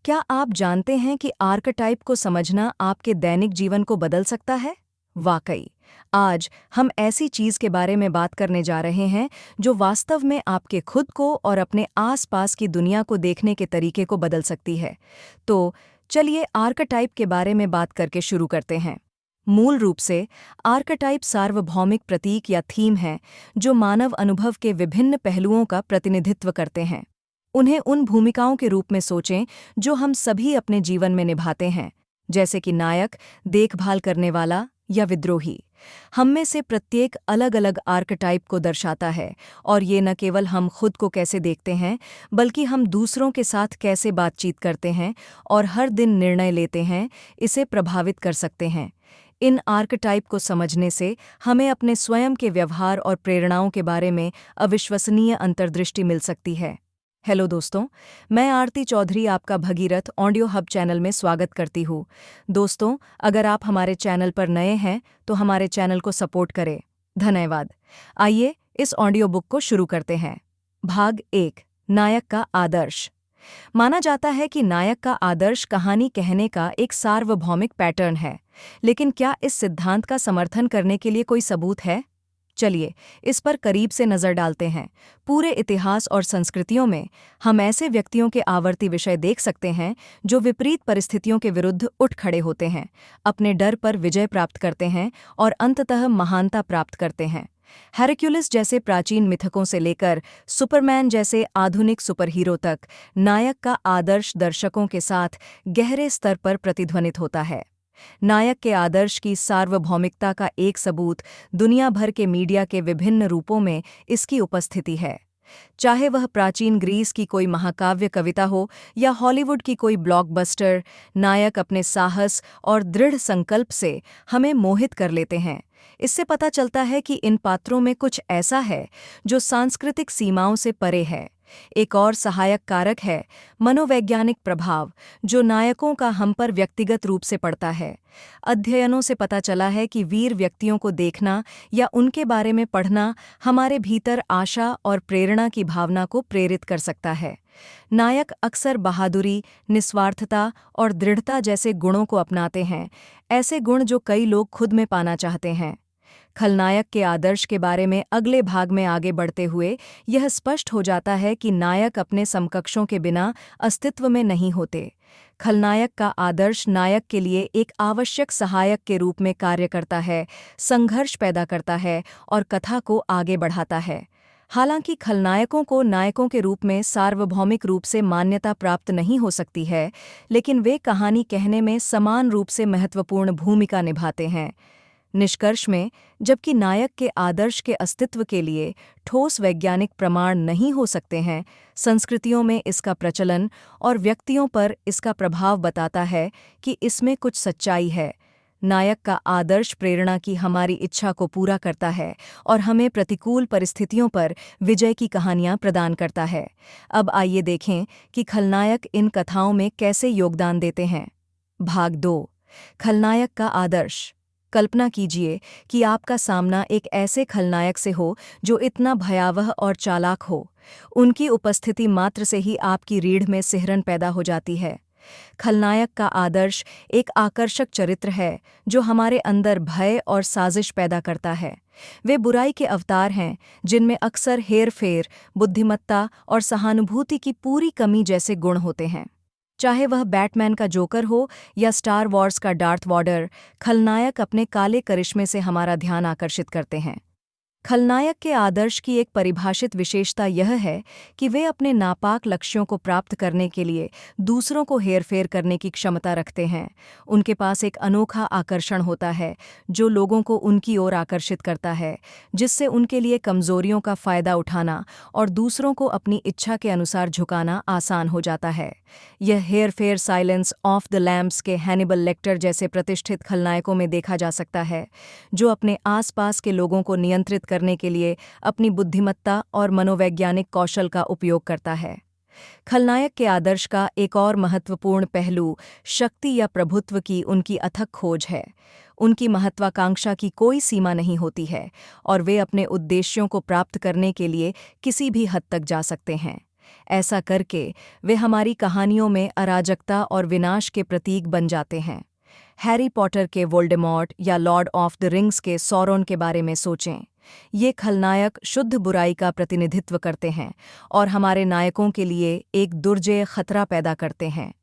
क्या आप जानते हैं कि आर्केटाइप को समझना आपके दैनिक जीवन को बदल सकता है? वाकई, आज हम ऐसी चीज के बारे में बात करने जा रहे हैं जो वास्तव में आपके खुद को और अपने आसपास की दुनिया को देखने के तरीके को बदल सकती है। तो चलिए आर्केटाइप के बारे में बात करके शुरू करते हैं। मूल रूप से आर्केटाइप सार्वभौमिक प्रतीक या थीम है जो मानव अनुभव के विभिन्न पहलुओं का प्रतिनिधित्व करते हैं। उन्हें उन भूमिकाओं के रूप में सोचें जो हम सभी अपने जीवन में निभाते हैं, जैसे कि नायक, देखभाल करने वाला या विद्रोही। हम में से प्रत्येक अलग अलग आर्केटाइप को दर्शाता है, और ये न केवल हम खुद को कैसे देखते हैं, बल्कि हम दूसरों के साथ कैसे बातचीत करते हैं और हर दिन निर्णय लेते हैं, इसे प्रभावित कर सकते हैं। इन आर्केटाइप को समझने से हमें अपने स्वयं के व्यवहार और प्रेरणाओं के बारे में अविश्वसनीय अंतर्दृष्टि मिल सकती है। हेलो दोस्तों, मैं आरती चौधरी आपका भगीरथ ऑडियो हब चैनल में स्वागत करती हूँ। दोस्तों, अगर आप हमारे चैनल पर नए हैं तो हमारे चैनल को सपोर्ट करें। धन्यवाद। आइए इस ऑडियो बुक को शुरू करते हैं। भाग 1, नायक का आदर्श। माना जाता है कि नायक का आदर्श कहानी कहने का एक सार्वभौमिक पैटर्न है, लेकिन क्या इस सिद्धांत का समर्थन करने के लिए कोई सबूत है? चलिए इस पर करीब से नजर डालते हैं। पूरे इतिहास और संस्कृतियों में हम ऐसे व्यक्तियों के आवर्ती विषय देख सकते हैं जो विपरीत परिस्थितियों के विरुद्ध उठ खड़े होते हैं, अपने डर पर विजय प्राप्त करते हैं और अंततः महानता प्राप्त करते हैं। हेरक्युलिस जैसे प्राचीन मिथकों से लेकर सुपरमैन जैसे आधुनिक सुपरहीरो तक, नायक का आदर्श दर्शकों के साथ गहरे स्तर पर प्रतिध्वनित होता है। नायक के आदर्श की सार्वभौमिकता का एक सबूत दुनिया भर के मीडिया के विभिन्न रूपों में इसकी उपस्थिति है। चाहे वह प्राचीन ग्रीस की कोई महाकाव्य कविता हो या हॉलीवुड की कोई ब्लॉकबस्टर, नायक अपने साहस और दृढ़ संकल्प से हमें मोहित कर लेते हैं। इससे पता चलता है कि इन पात्रों में कुछ ऐसा है जो सांस्कृतिक सीमाओं से परे है। एक और सहायक कारक है मनोवैज्ञानिक प्रभाव, जो नायकों का हम पर व्यक्तिगत रूप से पड़ता है। अध्ययनों से पता चला है कि वीर व्यक्तियों को देखना या उनके बारे में पढ़ना हमारे भीतर आशा और प्रेरणा की भावना को प्रेरित कर सकता है। नायक अक्सर बहादुरी, निस्वार्थता और दृढ़ता जैसे गुणों को अपनाते हैं, ऐसे गुण जो कई लोग खुद में पाना चाहते हैं। खलनायक के आदर्श के बारे में अगले भाग में आगे बढ़ते हुए यह स्पष्ट हो जाता है कि नायक अपने समकक्षों के बिना अस्तित्व में नहीं होते। खलनायक का आदर्श नायक के लिए एक आवश्यक सहायक के रूप में कार्य करता है, संघर्ष पैदा करता है और कथा को आगे बढ़ाता है। हालांकि खलनायकों को नायकों के रूप में सार्वभौमिक रूप से मान्यता प्राप्त नहीं हो सकती है, लेकिन वे कहानी कहने में समान रूप से महत्वपूर्ण भूमिका निभाते हैं। निष्कर्ष में, जबकि नायक के आदर्श के अस्तित्व के लिए ठोस वैज्ञानिक प्रमाण नहीं हो सकते हैं, संस्कृतियों में इसका प्रचलन और व्यक्तियों पर इसका प्रभाव बताता है कि इसमें कुछ सच्चाई है। नायक का आदर्श प्रेरणा की हमारी इच्छा को पूरा करता है और हमें प्रतिकूल परिस्थितियों पर विजय की कहानियां प्रदान करता है। अब आइए देखें कि खलनायक इन कथाओं में कैसे योगदान देते हैं। भाग 2, खलनायक का आदर्श। कल्पना कीजिए कि आपका सामना एक ऐसे खलनायक से हो जो इतना भयावह और चालाक हो। उनकी उपस्थिति मात्र से ही आपकी रीढ़ में सिहरन पैदा हो जाती है। खलनायक का आदर्श एक आकर्षक चरित्र है जो हमारे अंदर भय और साजिश पैदा करता है। वे बुराई के अवतार हैं जिनमें अक्सर हेरफेर, बुद्धिमत्ता और सहानुभूति की पूरी कमी जैसे गुण होते हैं। चाहे वह बैटमैन का जोकर हो या स्टार वॉर्स का डार्थ वॉडर, खलनायक अपने काले करिश्मे से हमारा ध्यान आकर्षित करते हैं। खलनायक के आदर्श की एक परिभाषित विशेषता यह है कि वे अपने नापाक लक्ष्यों को प्राप्त करने के लिए दूसरों को हेरफेर करने की क्षमता रखते हैं। उनके पास एक अनोखा आकर्षण होता है जो लोगों को उनकी ओर आकर्षित करता है, जिससे उनके लिए कमजोरियों का फायदा उठाना और दूसरों को अपनी इच्छा के अनुसार झुकाना आसान हो जाता है। यह हेरफेर साइलेंस ऑफ द लैम्ब्स के हैनिबल लेक्टर जैसे प्रतिष्ठित खलनायकों में देखा जा सकता है, जो अपने आसपास के लोगों को नियंत्रित करने के लिए अपनी बुद्धिमत्ता और मनोवैज्ञानिक कौशल का उपयोग करता है। खलनायक के आदर्श का एक और महत्वपूर्ण पहलू शक्ति या प्रभुत्व की उनकी अथक खोज है। उनकी महत्वाकांक्षा की कोई सीमा नहीं होती है और वे अपने उद्देश्यों को प्राप्त करने के लिए किसी भी हद तक जा सकते हैं। ऐसा करके वे हमारी कहानियों में अराजकता और विनाश के प्रतीक बन जाते हैं। हैरी पॉटर के वोल्डेमॉर्ट या लॉर्ड ऑफ द रिंग्स के सौरोन के बारे में सोचें। ये खलनायक शुद्ध बुराई का प्रतिनिधित्व करते हैं और हमारे नायकों के लिए एक दुर्जय खतरा पैदा करते हैं।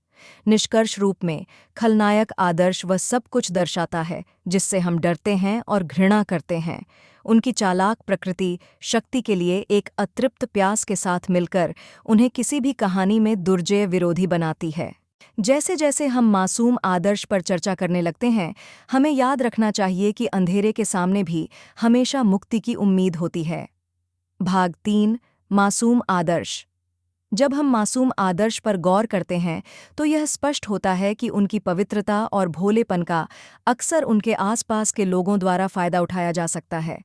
निष्कर्ष रूप में खलनायक आदर्श वह सब कुछ दर्शाता है जिससे हम डरते हैं और घृणा करते हैं। उनकी चालाक प्रकृति शक्ति के लिए एक अतृप्त प्यास के साथ मिलकर उन्हें किसी भी कहानी में दुर्जय विरोधी बनाती है। जैसे जैसे हम मासूम आदर्श पर चर्चा करने लगते हैं, हमें याद रखना चाहिए कि अंधेरे के सामने भी हमेशा मुक्ति की उम्मीद होती है। भाग 3 मासूम आदर्श। जब हम मासूम आदर्श पर गौर करते हैं तो यह स्पष्ट होता है कि उनकी पवित्रता और भोलेपन का अक्सर उनके आसपास के लोगों द्वारा फायदा उठाया जा सकता है।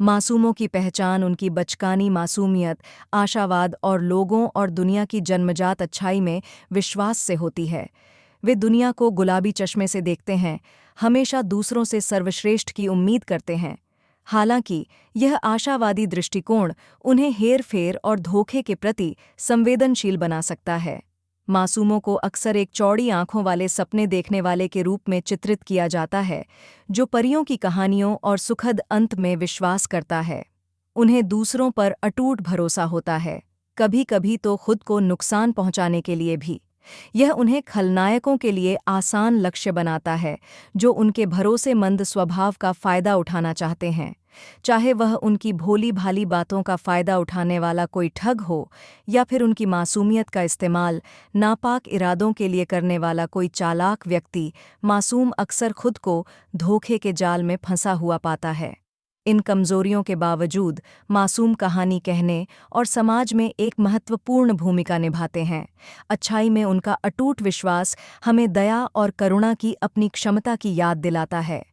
मासूमों की पहचान उनकी बचकानी मासूमियत, आशावाद और लोगों और दुनिया की जन्मजात अच्छाई में विश्वास से होती है। वे दुनिया को गुलाबी चश्मे से देखते हैं, हमेशा दूसरों से सर्वश्रेष्ठ की उम्मीद करते हैं। हालांकि यह आशावादी दृष्टिकोण उन्हें हेर-फेर और धोखे के प्रति संवेदनशील बना सकता है। मासूमों को अक्सर एक चौड़ी आंखों वाले सपने देखने वाले के रूप में चित्रित किया जाता है, जो परियों की कहानियों और सुखद अंत में विश्वास करता है। उन्हें दूसरों पर अटूट भरोसा होता है, कभी-कभी तो खुद को नुकसान पहुंचाने के लिए भी। यह उन्हें खलनायकों के लिए आसान लक्ष्य बनाता है, जो उनके भरोसेमंद स्वभाव का फायदा उठाना चाहते हैं। चाहे वह उनकी भोली-भाली बातों का फायदा उठाने वाला कोई ठग हो या फिर उनकी मासूमियत का इस्तेमाल नापाक इरादों के लिए करने वाला कोई चालाक व्यक्ति, मासूम अक्सर खुद को धोखे के जाल में फंसा हुआ पाता है। इन कमजोरियों के बावजूद मासूम कहानी कहने और समाज में एक महत्वपूर्ण भूमिका निभाते हैं। अच्छाई में उनका अटूट विश्वास हमें दया और करुणा की अपनी क्षमता की याद दिलाता है।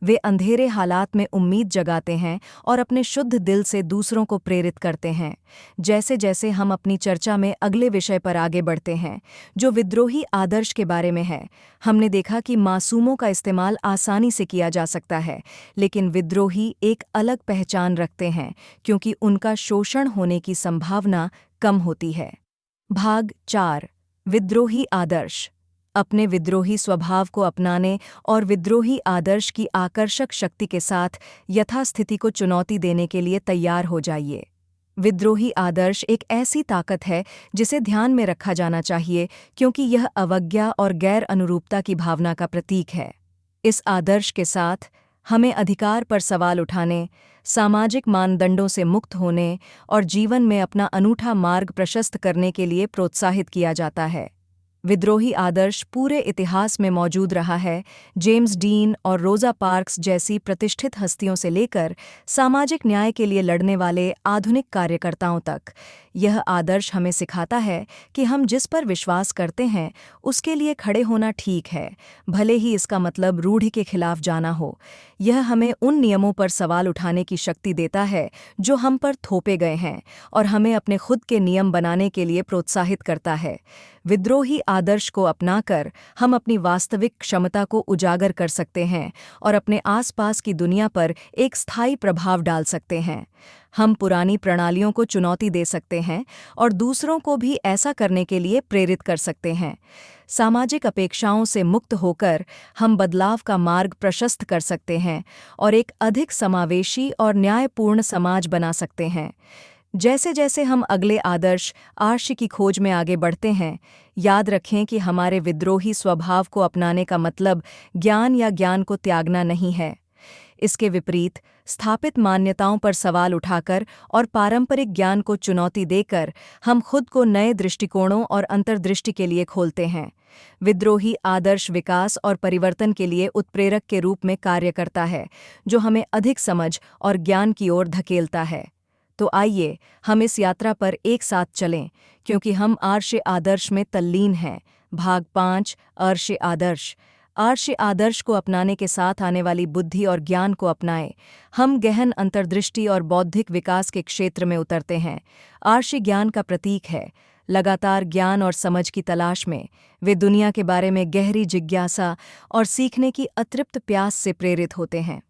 वे अंधेरे हालात में उम्मीद जगाते हैं और अपने शुद्ध दिल से दूसरों को प्रेरित करते हैं। जैसे जैसे हम अपनी चर्चा में अगले विषय पर आगे बढ़ते हैं, जो विद्रोही आदर्श के बारे में है, हमने देखा कि मासूमों का इस्तेमाल आसानी से किया जा सकता है, लेकिन विद्रोही एक अलग पहचान रखते हैं क्योंकि उनका शोषण होने की संभावना कम होती है। भाग 4 विद्रोही आदर्श। अपने विद्रोही स्वभाव को अपनाने और विद्रोही आदर्श की आकर्षक शक्ति के साथ यथास्थिति को चुनौती देने के लिए तैयार हो जाइए। विद्रोही आदर्श एक ऐसी ताकत है जिसे ध्यान में रखा जाना चाहिए क्योंकि यह अवज्ञा और गैर अनुरूपता की भावना का प्रतीक है। इस आदर्श के साथ हमें अधिकार पर सवाल उठाने, सामाजिक मानदंडों से मुक्त होने और जीवन में अपना अनूठा मार्ग प्रशस्त करने के लिए प्रोत्साहित किया जाता है। विद्रोही आदर्श पूरे इतिहास में मौजूद रहा है। जेम्स डीन और रोजा पार्क्स जैसी प्रतिष्ठित हस्तियों से लेकर सामाजिक न्याय के लिए लड़ने वाले आधुनिक कार्यकर्ताओं तक, यह आदर्श हमें सिखाता है कि हम जिस पर विश्वास करते हैं उसके लिए खड़े होना ठीक है, भले ही इसका मतलब रूढ़ि के खिलाफ जाना हो। यह हमें उन नियमों पर सवाल उठाने की शक्ति देता है जो हम पर थोपे गए हैं और हमें अपने खुद के नियम बनाने के लिए प्रोत्साहित करता है। विद्रोही आदर्श को अपनाकर हम अपनी वास्तविक क्षमता को उजागर कर सकते हैं और अपने आसपास की दुनिया पर एक स्थायी प्रभाव डाल सकते हैं। हम पुरानी प्रणालियों को चुनौती दे सकते हैं और दूसरों को भी ऐसा करने के लिए प्रेरित कर सकते हैं। सामाजिक अपेक्षाओं से मुक्त होकर हम बदलाव का मार्ग प्रशस्त कर सकते हैं और एक अधिक समावेशी और न्यायपूर्ण समाज बना सकते हैं। जैसे जैसे हम अगले आदर्श आर्ष की खोज में आगे बढ़ते हैं, याद रखें कि हमारे विद्रोही स्वभाव को अपनाने का मतलब ज्ञान या ज्ञान को त्यागना नहीं है। इसके विपरीत स्थापित मान्यताओं पर सवाल उठाकर और पारंपरिक ज्ञान को चुनौती देकर हम खुद को नए दृष्टिकोणों और अंतर्दृष्टि के लिए खोलते हैं। विद्रोही आदर्श विकास और परिवर्तन के लिए उत्प्रेरक के रूप में कार्य करता है, जो हमें अधिक समझ और ज्ञान की ओर धकेलता है। तो आइए हम इस यात्रा पर एक साथ चलें, क्योंकि हम आर्ष आदर्श में तल्लीन हैं। भाग 5 आर्ष आदर्श। आर्ष आदर्श को अपनाने के साथ आने वाली बुद्धि और ज्ञान को अपनाएं। हम गहन अंतर्दृष्टि और बौद्धिक विकास के क्षेत्र में उतरते हैं। आर्ष ज्ञान का प्रतीक है। लगातार ज्ञान और समझ की तलाश में वे दुनिया के बारे में गहरी जिज्ञासा और सीखने की अतृप्त प्यास से प्रेरित होते हैं।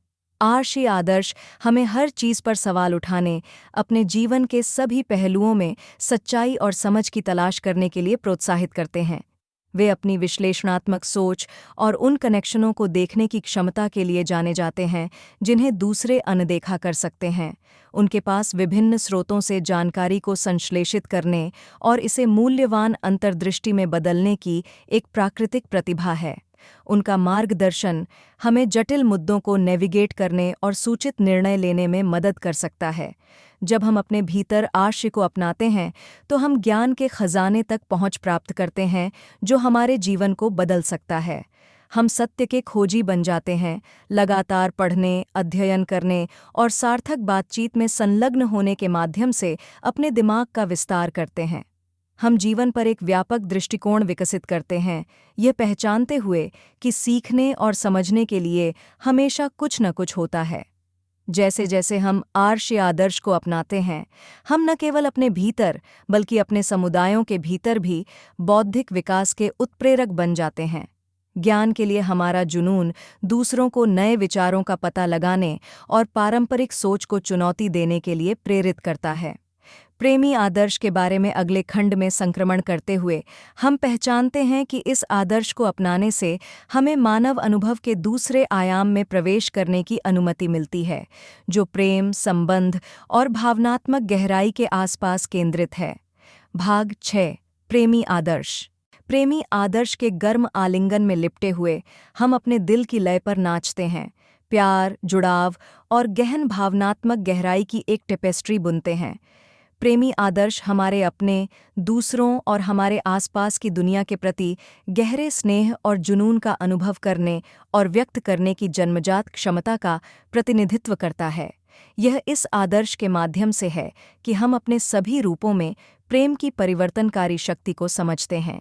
आर्षी आदर्श हमें हर चीज़ पर सवाल उठाने, अपने जीवन के सभी पहलुओं में सच्चाई और समझ की तलाश करने के लिए प्रोत्साहित करते हैं। वे अपनी विश्लेषणात्मक सोच और उन कनेक्शनों को देखने की क्षमता के लिए जाने जाते हैं जिन्हें दूसरे अनदेखा कर सकते हैं। उनके पास विभिन्न स्रोतों से जानकारी को संश्लेषित करने और इसे मूल्यवान अंतर्दृष्टि में बदलने की एक प्राकृतिक प्रतिभा है। उनका मार्गदर्शन हमें जटिल मुद्दों को नेविगेट करने और सूचित निर्णय लेने में मदद कर सकता है। जब हम अपने भीतर आर्षी को अपनाते हैं तो हम ज्ञान के खजाने तक पहुंच प्राप्त करते हैं जो हमारे जीवन को बदल सकता है। हम सत्य के खोजी बन जाते हैं, लगातार पढ़ने, अध्ययन करने और सार्थक बातचीत में संलग्न होने के माध्यम से अपने दिमाग का विस्तार करते हैं। हम जीवन पर एक व्यापक दृष्टिकोण विकसित करते हैं, यह पहचानते हुए कि सीखने और समझने के लिए हमेशा कुछ न कुछ होता है। जैसे जैसे हम आर्षी आदर्श को अपनाते हैं, हम न केवल अपने भीतर बल्कि अपने समुदायों के भीतर भी बौद्धिक विकास के उत्प्रेरक बन जाते हैं। ज्ञान के लिए हमारा जुनून दूसरों को नए विचारों का पता लगाने और पारंपरिक सोच को चुनौती देने के लिए प्रेरित करता है। प्रेमी आदर्श के बारे में अगले खंड में संक्रमण करते हुए हम पहचानते हैं कि इस आदर्श को अपनाने से हमें मानव अनुभव के दूसरे आयाम में प्रवेश करने की अनुमति मिलती है, जो प्रेम, संबंध और भावनात्मक गहराई के आसपास केंद्रित है। भाग 6। प्रेमी आदर्श। प्रेमी आदर्श के गर्म आलिंगन में लिपटे हुए हम अपने दिल की लय पर नाचते हैं, प्यार, जुड़ाव और गहन भावनात्मक गहराई की एक टेपेस्ट्री बुनते हैं। प्रेमी आदर्श हमारे अपने, दूसरों और हमारे आसपास की दुनिया के प्रति गहरे स्नेह और जुनून का अनुभव करने और व्यक्त करने की जन्मजात क्षमता का प्रतिनिधित्व करता है। यह इस आदर्श के माध्यम से है कि हम अपने सभी रूपों में प्रेम की परिवर्तनकारी शक्ति को समझते हैं।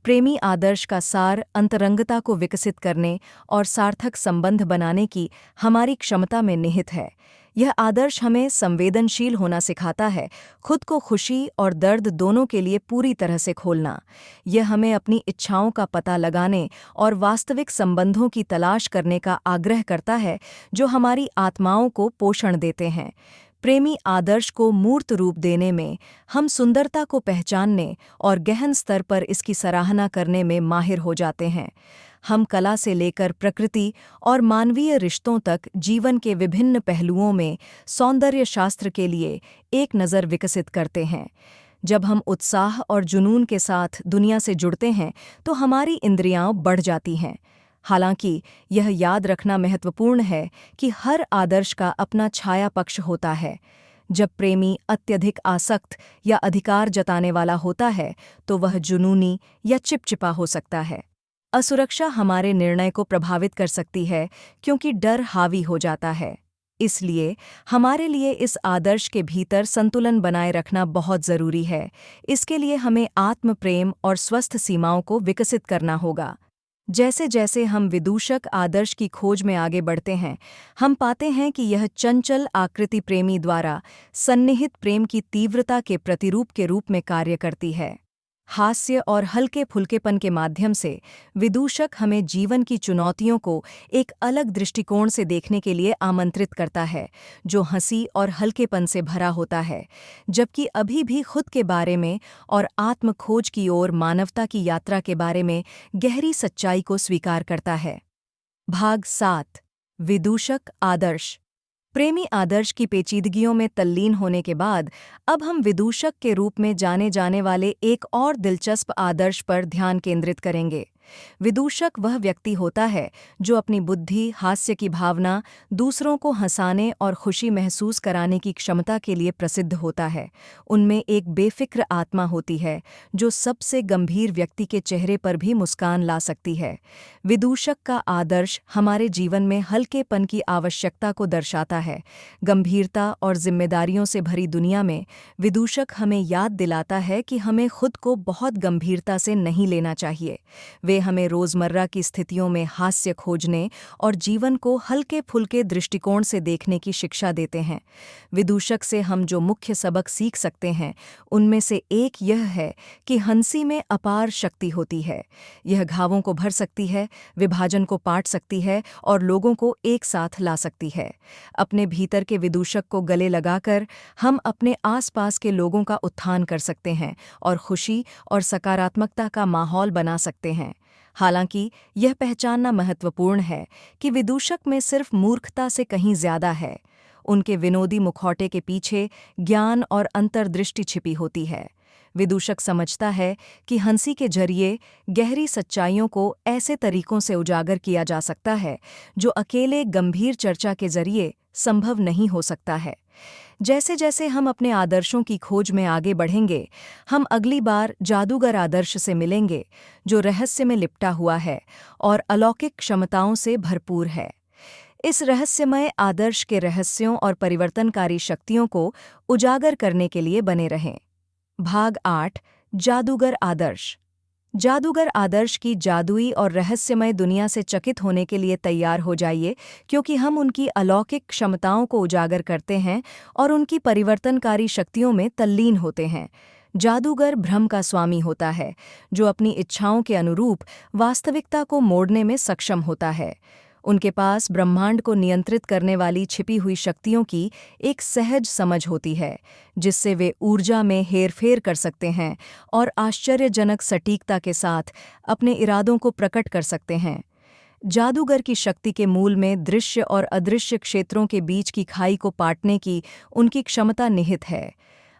प्रेमी आदर्श का सार अंतरंगता को विकसित करने और सार्थक संबंध बनाने की हमारी क्षमता में निहित है। यह आदर्श हमें संवेदनशील होना सिखाता है, खुद को खुशी और दर्द दोनों के लिए पूरी तरह से खोलना। यह हमें अपनी इच्छाओं का पता लगाने और वास्तविक संबंधों की तलाश करने का आग्रह करता है जो हमारी आत्माओं को पोषण देते हैं। प्रेमी आदर्श को मूर्त रूप देने में हम सुंदरता को पहचानने और गहन स्तर पर इसकी सराहना करने में माहिर हो जाते हैं। हम कला से लेकर प्रकृति और मानवीय रिश्तों तक जीवन के विभिन्न पहलुओं में सौंदर्य शास्त्र के लिए एक नज़र विकसित करते हैं। जब हम उत्साह और जुनून के साथ दुनिया से जुड़ते हैं तो हमारी इंद्रियां बढ़ जाती हैं। हालांकि यह याद रखना महत्वपूर्ण है कि हर आदर्श का अपना छाया पक्ष होता है। जब प्रेमी अत्यधिक आसक्त या अधिकार जताने वाला होता है तो वह जुनूनी या चिपचिपा हो सकता है। असुरक्षा हमारे निर्णय को प्रभावित कर सकती है क्योंकि डर हावी हो जाता है। इसलिए हमारे लिए इस आदर्श के भीतर संतुलन बनाए रखना बहुत ज़रूरी है। इसके लिए हमें आत्म प्रेम और स्वस्थ सीमाओं को विकसित करना होगा। जैसे जैसे हम विदूषक आदर्श की खोज में आगे बढ़ते हैं, हम पाते हैं कि यह चंचल आकृति प्रेमी द्वारा सन्निहित प्रेम की तीव्रता के प्रतिरूप के रूप में कार्य करती है। हास्य और हल्के फुल्केपन के माध्यम से विदूषक हमें जीवन की चुनौतियों को एक अलग दृष्टिकोण से देखने के लिए आमंत्रित करता है, जो हंसी और हल्केपन से भरा होता है, जबकि अभी भी खुद के बारे में और आत्म खोज की ओर मानवता की यात्रा के बारे में गहरी सच्चाई को स्वीकार करता है। भाग 7। विदूषक आदर्श। प्रेमी आदर्श की पेचीदगियों में तल्लीन होने के बाद अब हम विदूषक के रूप में जाने जाने वाले एक और दिलचस्प आदर्श पर ध्यान केंद्रित करेंगे। विदूषक वह व्यक्ति होता है जो अपनी बुद्धि, हास्य की भावना, दूसरों को हंसाने और खुशी महसूस कराने की क्षमता के लिए प्रसिद्ध होता है। उनमें एक बेफिक्र आत्मा होती है जो सबसे गंभीर व्यक्ति के चेहरे पर भी मुस्कान ला सकती है। विदूषक का आदर्श हमारे जीवन में हल्केपन की आवश्यकता को दर्शाता है। गंभीरता और जिम्मेदारियों से भरी दुनिया में विदूषक हमें याद दिलाता है कि हमें खुद को बहुत गंभीरता से नहीं लेना चाहिए। वे वे हमें रोज़मर्रा की स्थितियों में हास्य खोजने और जीवन को हल्के-फुल्के दृष्टिकोण से देखने की शिक्षा देते हैं। विदूषक से हम जो मुख्य सबक सीख सकते हैं, उनमें से एक यह है कि हंसी में अपार शक्ति होती है। यह घावों को भर सकती है, विभाजन को पाट सकती है और लोगों को एक साथ ला सकती है। अपने भीतर के विदूषक को गले लगाकर हम अपने आसपास के लोगों का उत्थान कर सकते हैं और खुशी और सकारात्मकता का माहौल बना सकते हैं। हालांकि यह पहचानना महत्वपूर्ण है कि विदूषक में सिर्फ मूर्खता से कहीं ज्यादा है। उनके विनोदी मुखौटे के पीछे ज्ञान और अंतर्दृष्टि छिपी होती है। विदूषक समझता है कि हंसी के जरिए गहरी सच्चाइयों को ऐसे तरीकों से उजागर किया जा सकता है जो अकेले गंभीर चर्चा के जरिए संभव नहीं हो सकता है। जैसे जैसे हम अपने आदर्शों की खोज में आगे बढ़ेंगे, हम अगली बार जादूगर आदर्श से मिलेंगे जो रहस्य में लिपटा हुआ है और अलौकिक क्षमताओं से भरपूर है। इस रहस्यमय आदर्श के रहस्यों और परिवर्तनकारी शक्तियों को उजागर करने के लिए बने रहें। भाग 8 जादूगर आदर्श। जादूगर आदर्श की जादुई और रहस्यमय दुनिया से चकित होने के लिए तैयार हो जाइए, क्योंकि हम उनकी अलौकिक क्षमताओं को उजागर करते हैं और उनकी परिवर्तनकारी शक्तियों में तल्लीन होते हैं। जादूगर भ्रम का स्वामी होता है, जो अपनी इच्छाओं के अनुरूप वास्तविकता को मोड़ने में सक्षम होता है। उनके पास ब्रह्मांड को नियंत्रित करने वाली छिपी हुई शक्तियों की एक सहज समझ होती है, जिससे वे ऊर्जा में हेरफेर कर सकते हैं और आश्चर्यजनक सटीकता के साथ अपने इरादों को प्रकट कर सकते हैं। जादूगर की शक्ति के मूल में दृश्य और अदृश्य क्षेत्रों के बीच की खाई को पाटने की उनकी क्षमता निहित है।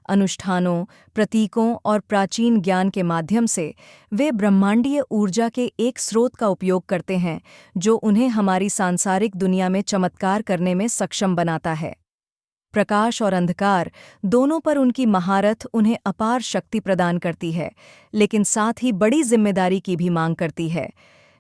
अनुष्ठानों, प्रतीकों और प्राचीन ज्ञान के माध्यम से वे ब्रह्मांडीय ऊर्जा के एक स्रोत का उपयोग करते हैं, जो उन्हें हमारी सांसारिक दुनिया में चमत्कार करने में सक्षम बनाता है। प्रकाश और अंधकार दोनों पर उनकी महारत उन्हें अपार शक्ति प्रदान करती है, लेकिन साथ ही बड़ी जिम्मेदारी की भी मांग करती है।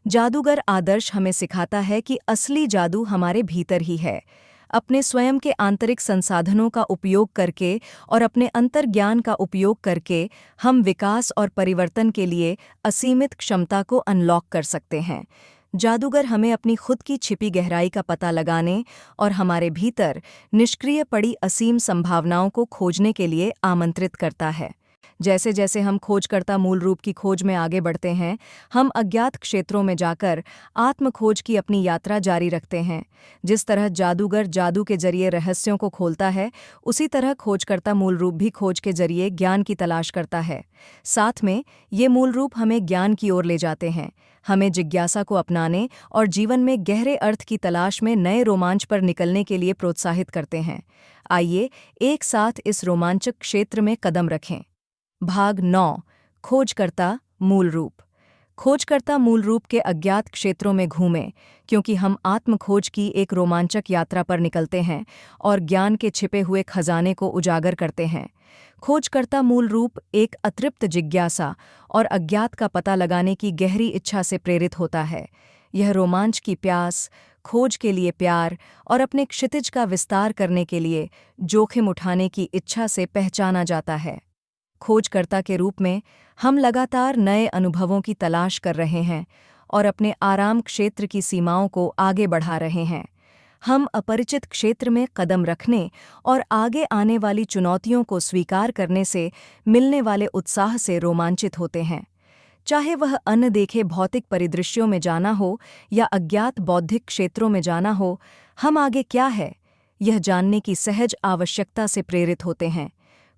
जादूगर आदर्श हमें सिखाता है कि असली जादू हमारे भीतर ही है। अपने स्वयं के आंतरिक संसाधनों का उपयोग करके और अपने अंतर्ज्ञान का उपयोग करके हम विकास और परिवर्तन के लिए असीमित क्षमता को अनलॉक कर सकते हैं। जादूगर हमें अपनी खुद की छिपी गहराई का पता लगाने और हमारे भीतर निष्क्रिय पड़ी असीम संभावनाओं को खोजने के लिए आमंत्रित करता है। जैसे जैसे हम खोजकर्ता मूल रूप की खोज में आगे बढ़ते हैं, हम अज्ञात क्षेत्रों में जाकर आत्मखोज की अपनी यात्रा जारी रखते हैं। जिस तरह जादूगर जादू के जरिए रहस्यों को खोलता है, उसी तरह खोजकर्ता मूल रूप भी खोज के जरिए ज्ञान की तलाश करता है। साथ में ये मूल रूप हमें ज्ञान की ओर ले जाते हैं, हमें जिज्ञासा को अपनाने और जीवन में गहरे अर्थ की तलाश में नए रोमांच पर निकलने के लिए प्रोत्साहित करते हैं। आइए एक साथ इस रोमांचक क्षेत्र में कदम रखें। भाग 9 खोजकर्ता मूल रूप। खोजकर्ता मूल रूप के अज्ञात क्षेत्रों में घूमें, क्योंकि हम आत्मखोज की एक रोमांचक यात्रा पर निकलते हैं और ज्ञान के छिपे हुए खजाने को उजागर करते हैं। खोजकर्ता मूल रूप एक अतृप्त जिज्ञासा और अज्ञात का पता लगाने की गहरी इच्छा से प्रेरित होता है। यह रोमांच की प्यास, खोज के लिए प्यार और अपने क्षितिज का विस्तार करने के लिए जोखिम उठाने की इच्छा से पहचाना जाता है। खोजकर्ता के रूप में हम लगातार नए अनुभवों की तलाश कर रहे हैं और अपने आराम क्षेत्र की सीमाओं को आगे बढ़ा रहे हैं। हम अपरिचित क्षेत्र में कदम रखने और आगे आने वाली चुनौतियों को स्वीकार करने से मिलने वाले उत्साह से रोमांचित होते हैं। चाहे वह अनदेखे भौतिक परिदृश्यों में जाना हो या अज्ञात बौद्धिक क्षेत्रों में जाना हो, हम आगे क्या है, यह जानने की सहज आवश्यकता से प्रेरित होते हैं।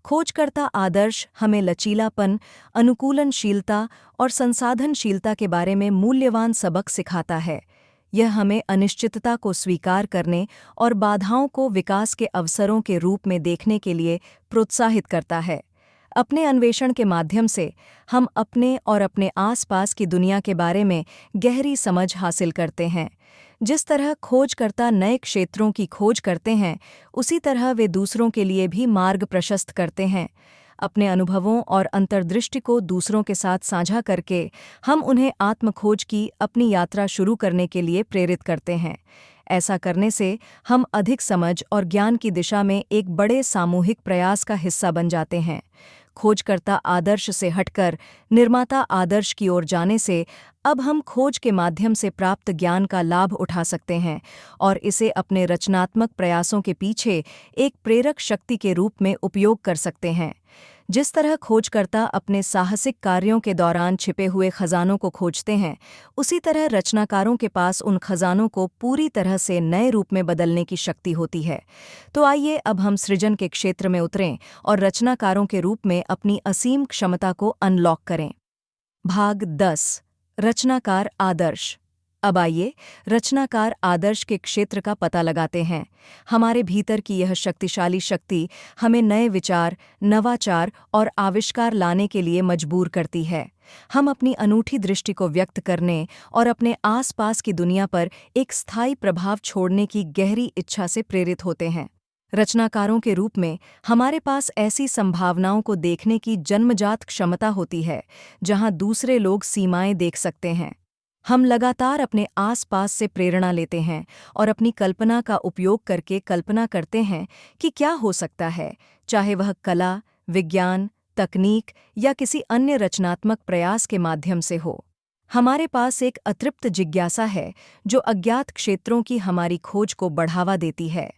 खोजकर्ता आदर्श हमें लचीलापन, अनुकूलनशीलता और संसाधनशीलता के बारे में मूल्यवान सबक सिखाता है। यह हमें अनिश्चितता को स्वीकार करने और बाधाओं को विकास के अवसरों के रूप में देखने के लिए प्रोत्साहित करता है। अपने अन्वेषण के माध्यम से हम अपने और अपने आसपास की दुनिया के बारे में गहरी समझ हासिल करते हैं। जिस तरह खोजकर्ता नए क्षेत्रों की खोज करते हैं, उसी तरह वे दूसरों के लिए भी मार्ग प्रशस्त करते हैं। अपने अनुभवों और अंतर्दृष्टि को दूसरों के साथ साझा करके हम उन्हें आत्मखोज की अपनी यात्रा शुरू करने के लिए प्रेरित करते हैं। ऐसा करने से हम अधिक समझ और ज्ञान की दिशा में एक बड़े सामूहिक प्रयास का हिस्सा बन जाते हैं। खोजकर्ता आदर्श से हटकर निर्माता आदर्श की ओर जाने से अब हम खोज के माध्यम से प्राप्त ज्ञान का लाभ उठा सकते हैं और इसे अपने रचनात्मक प्रयासों के पीछे एक प्रेरक शक्ति के रूप में उपयोग कर सकते हैं। जिस तरह खोजकर्ता अपने साहसिक कार्यों के दौरान छिपे हुए खजानों को खोजते हैं, उसी तरह रचनाकारों के पास उन खजानों को पूरी तरह से नए रूप में बदलने की शक्ति होती है। तो आइए अब हम सृजन के क्षेत्र में उतरें और रचनाकारों के रूप में अपनी असीम क्षमता को अनलॉक करें। भाग 10 रचनाकार आदर्श। अब आइए रचनाकार आदर्श के क्षेत्र का पता लगाते हैं। हमारे भीतर की यह शक्तिशाली शक्ति हमें नए विचार, नवाचार और आविष्कार लाने के लिए मजबूर करती है। हम अपनी अनूठी दृष्टि को व्यक्त करने और अपने आसपास की दुनिया पर एक स्थायी प्रभाव छोड़ने की गहरी इच्छा से प्रेरित होते हैं। रचनाकारों के रूप में हमारे पास ऐसी संभावनाओं को देखने की जन्मजात क्षमता होती है जहां दूसरे लोग सीमाएं देख सकते हैं। हम लगातार अपने आसपास से प्रेरणा लेते हैं और अपनी कल्पना का उपयोग करके कल्पना करते हैं कि क्या हो सकता है, चाहे वह कला, विज्ञान, तकनीक या किसी अन्य रचनात्मक प्रयास के माध्यम से हो। हमारे पास एक अतृप्त जिज्ञासा है जो अज्ञात क्षेत्रों की हमारी खोज को बढ़ावा देती है।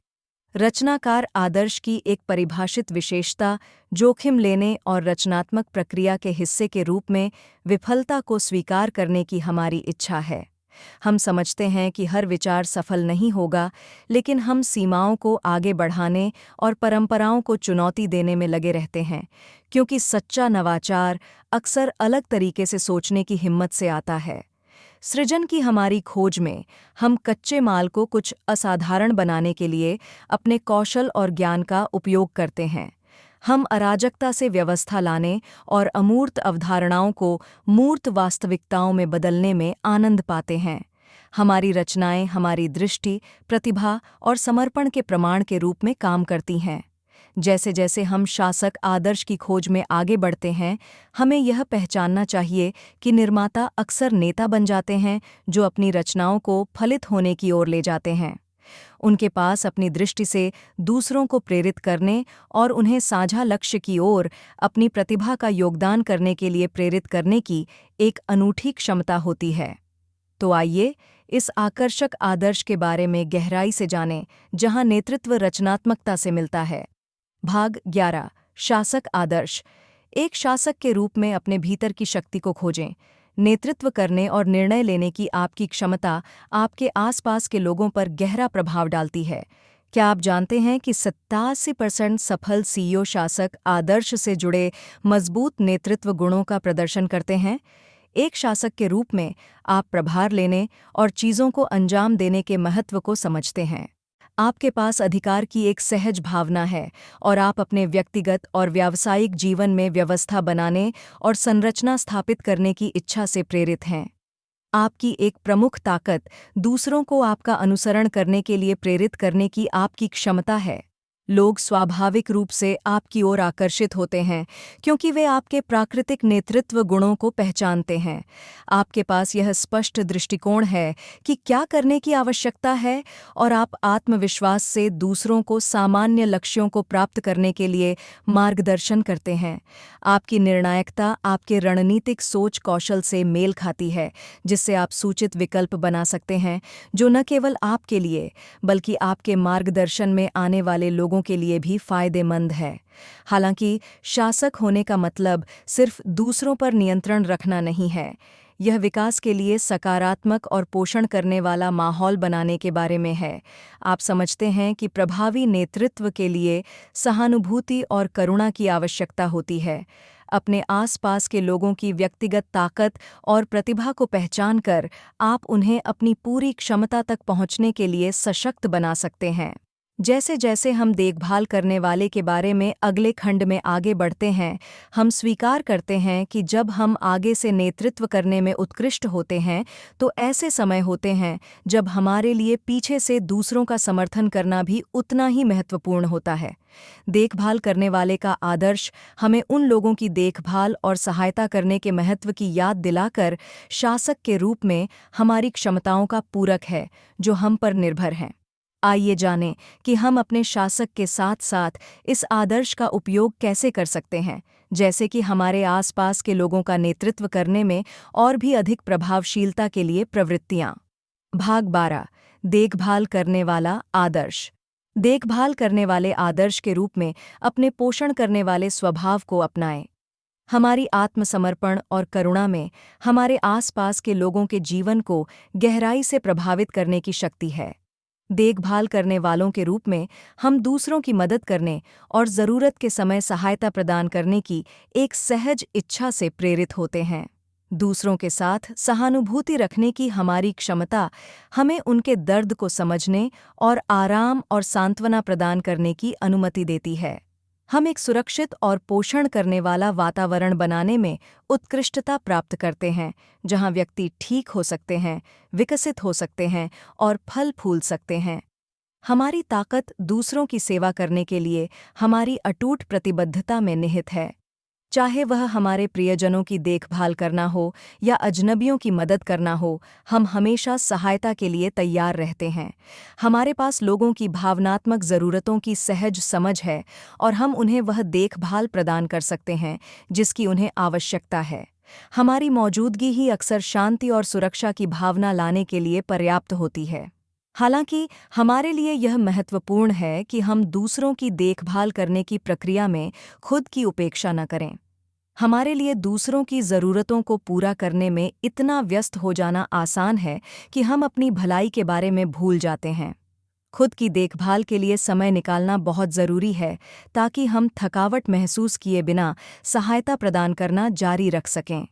रचनाकार आदर्श की एक परिभाषित विशेषता जोखिम लेने और रचनात्मक प्रक्रिया के हिस्से के रूप में विफलता को स्वीकार करने की हमारी इच्छा है। हम समझते हैं कि हर विचार सफल नहीं होगा, लेकिन हम सीमाओं को आगे बढ़ाने और परंपराओं को चुनौती देने में लगे रहते हैं, क्योंकि सच्चा नवाचार अक्सर अलग तरीके से सोचने की हिम्मत से आता है। सृजन की हमारी खोज में हम कच्चे माल को कुछ असाधारण बनाने के लिए अपने कौशल और ज्ञान का उपयोग करते हैं। हम अराजकता से व्यवस्था लाने और अमूर्त अवधारणाओं को मूर्त वास्तविकताओं में बदलने में आनंद पाते हैं। हमारी रचनाएं हमारी दृष्टि, प्रतिभा और समर्पण के प्रमाण के रूप में काम करती हैं। जैसे जैसे हम शासक आदर्श की खोज में आगे बढ़ते हैं, हमें यह पहचानना चाहिए कि निर्माता अक्सर नेता बन जाते हैं जो अपनी रचनाओं को फलित होने की ओर ले जाते हैं। उनके पास अपनी दृष्टि से दूसरों को प्रेरित करने और उन्हें साझा लक्ष्य की ओर अपनी प्रतिभा का योगदान करने के लिए प्रेरित करने की एक अनूठी क्षमता होती है। तो आइए इस आकर्षक आदर्श के बारे में गहराई से जानें, जहां नेतृत्व रचनात्मकता से मिलता है। भाग 11 शासक आदर्श। एक शासक के रूप में अपने भीतर की शक्ति को खोजें। नेतृत्व करने और निर्णय लेने की आपकी क्षमता आपके आसपास के लोगों पर गहरा प्रभाव डालती है। क्या आप जानते हैं कि 87% सफल सीईओ शासक आदर्श से जुड़े मजबूत नेतृत्व गुणों का प्रदर्शन करते हैं? एक शासक के रूप में आप प्रभार लेने और चीज़ों को अंजाम देने के महत्व को समझते हैं। आपके पास अधिकार की एक सहज भावना है और आप अपने व्यक्तिगत और व्यावसायिक जीवन में व्यवस्था बनाने और संरचना स्थापित करने की इच्छा से प्रेरित हैं। आपकी एक प्रमुख ताकत दूसरों को आपका अनुसरण करने के लिए प्रेरित करने की आपकी क्षमता है। लोग स्वाभाविक रूप से आपकी ओर आकर्षित होते हैं क्योंकि वे आपके प्राकृतिक नेतृत्व गुणों को पहचानते हैं। आपके पास यह स्पष्ट दृष्टिकोण है कि क्या करने की आवश्यकता है और आप आत्मविश्वास से दूसरों को सामान्य लक्ष्यों को प्राप्त करने के लिए मार्गदर्शन करते हैं। आपकी निर्णायकता आपके रणनीतिक सोच कौशल से मेल खाती है, जिससे आप सूचित विकल्प बना सकते हैं जो न केवल आपके लिए बल्कि आपके मार्गदर्शन में आने वाले लोगों के लिए भी फायदेमंद है। हालांकि शासक होने का मतलब सिर्फ दूसरों पर नियंत्रण रखना नहीं है, यह विकास के लिए सकारात्मक और पोषण करने वाला माहौल बनाने के बारे में है। आप समझते हैं कि प्रभावी नेतृत्व के लिए सहानुभूति और करुणा की आवश्यकता होती है। अपने आसपास के लोगों की व्यक्तिगत ताकत और प्रतिभा को पहचानकर आप उन्हें अपनी पूरी क्षमता तक पहुंचने के लिए सशक्त बना सकते हैं। जैसे जैसे हम देखभाल करने वाले के बारे में अगले खंड में आगे बढ़ते हैं, हम स्वीकार करते हैं कि जब हम आगे से नेतृत्व करने में उत्कृष्ट होते हैं, तो ऐसे समय होते हैं जब हमारे लिए पीछे से दूसरों का समर्थन करना भी उतना ही महत्वपूर्ण होता है। देखभाल करने वाले का आदर्श हमें उन लोगों की देखभाल और सहायता करने के महत्व की याद दिलाकर शासक के रूप में हमारी क्षमताओं का पूरक है जो हम पर निर्भर हैं। आइए जानें कि हम अपने शासक के साथ साथ इस आदर्श का उपयोग कैसे कर सकते हैं। जैसे कि हमारे आसपास के लोगों का नेतृत्व करने में और भी अधिक प्रभावशीलता के लिए प्रवृत्तियाँ। भाग 12। देखभाल करने वाला आदर्श। देखभाल करने वाले आदर्श के रूप में अपने पोषण करने वाले स्वभाव को अपनाएं। हमारी आत्मसमर्पण और करुणा में हमारे आसपास के लोगों के जीवन को गहराई से प्रभावित करने की शक्ति है। देखभाल करने वालों के रूप में हम दूसरों की मदद करने और ज़रूरत के समय सहायता प्रदान करने की एक सहज इच्छा से प्रेरित होते हैं। दूसरों के साथ सहानुभूति रखने की हमारी क्षमता हमें उनके दर्द को समझने और आराम और सांत्वना प्रदान करने की अनुमति देती है। हम एक सुरक्षित और पोषण करने वाला वातावरण बनाने में उत्कृष्टता प्राप्त करते हैं, जहां व्यक्ति ठीक हो सकते हैं, विकसित हो सकते हैं और फल फूल सकते हैं। हमारी ताकत दूसरों की सेवा करने के लिए हमारी अटूट प्रतिबद्धता में निहित है। चाहे वह हमारे प्रियजनों की देखभाल करना हो या अजनबियों की मदद करना हो, हम हमेशा सहायता के लिए तैयार रहते हैं। हमारे पास लोगों की भावनात्मक ज़रूरतों की सहज समझ है और हम उन्हें वह देखभाल प्रदान कर सकते हैं जिसकी उन्हें आवश्यकता है। हमारी मौजूदगी ही अक्सर शांति और सुरक्षा की भावना लाने के लिए पर्याप्त होती है। हालांकि हमारे लिए यह महत्वपूर्ण है कि हम दूसरों की देखभाल करने की प्रक्रिया में खुद की उपेक्षा न करें। हमारे लिए दूसरों की ज़रूरतों को पूरा करने में इतना व्यस्त हो जाना आसान है कि हम अपनी भलाई के बारे में भूल जाते हैं। खुद की देखभाल के लिए समय निकालना बहुत ज़रूरी है ताकि हम थकावट महसूस किए बिना सहायता प्रदान करना जारी रख सकें।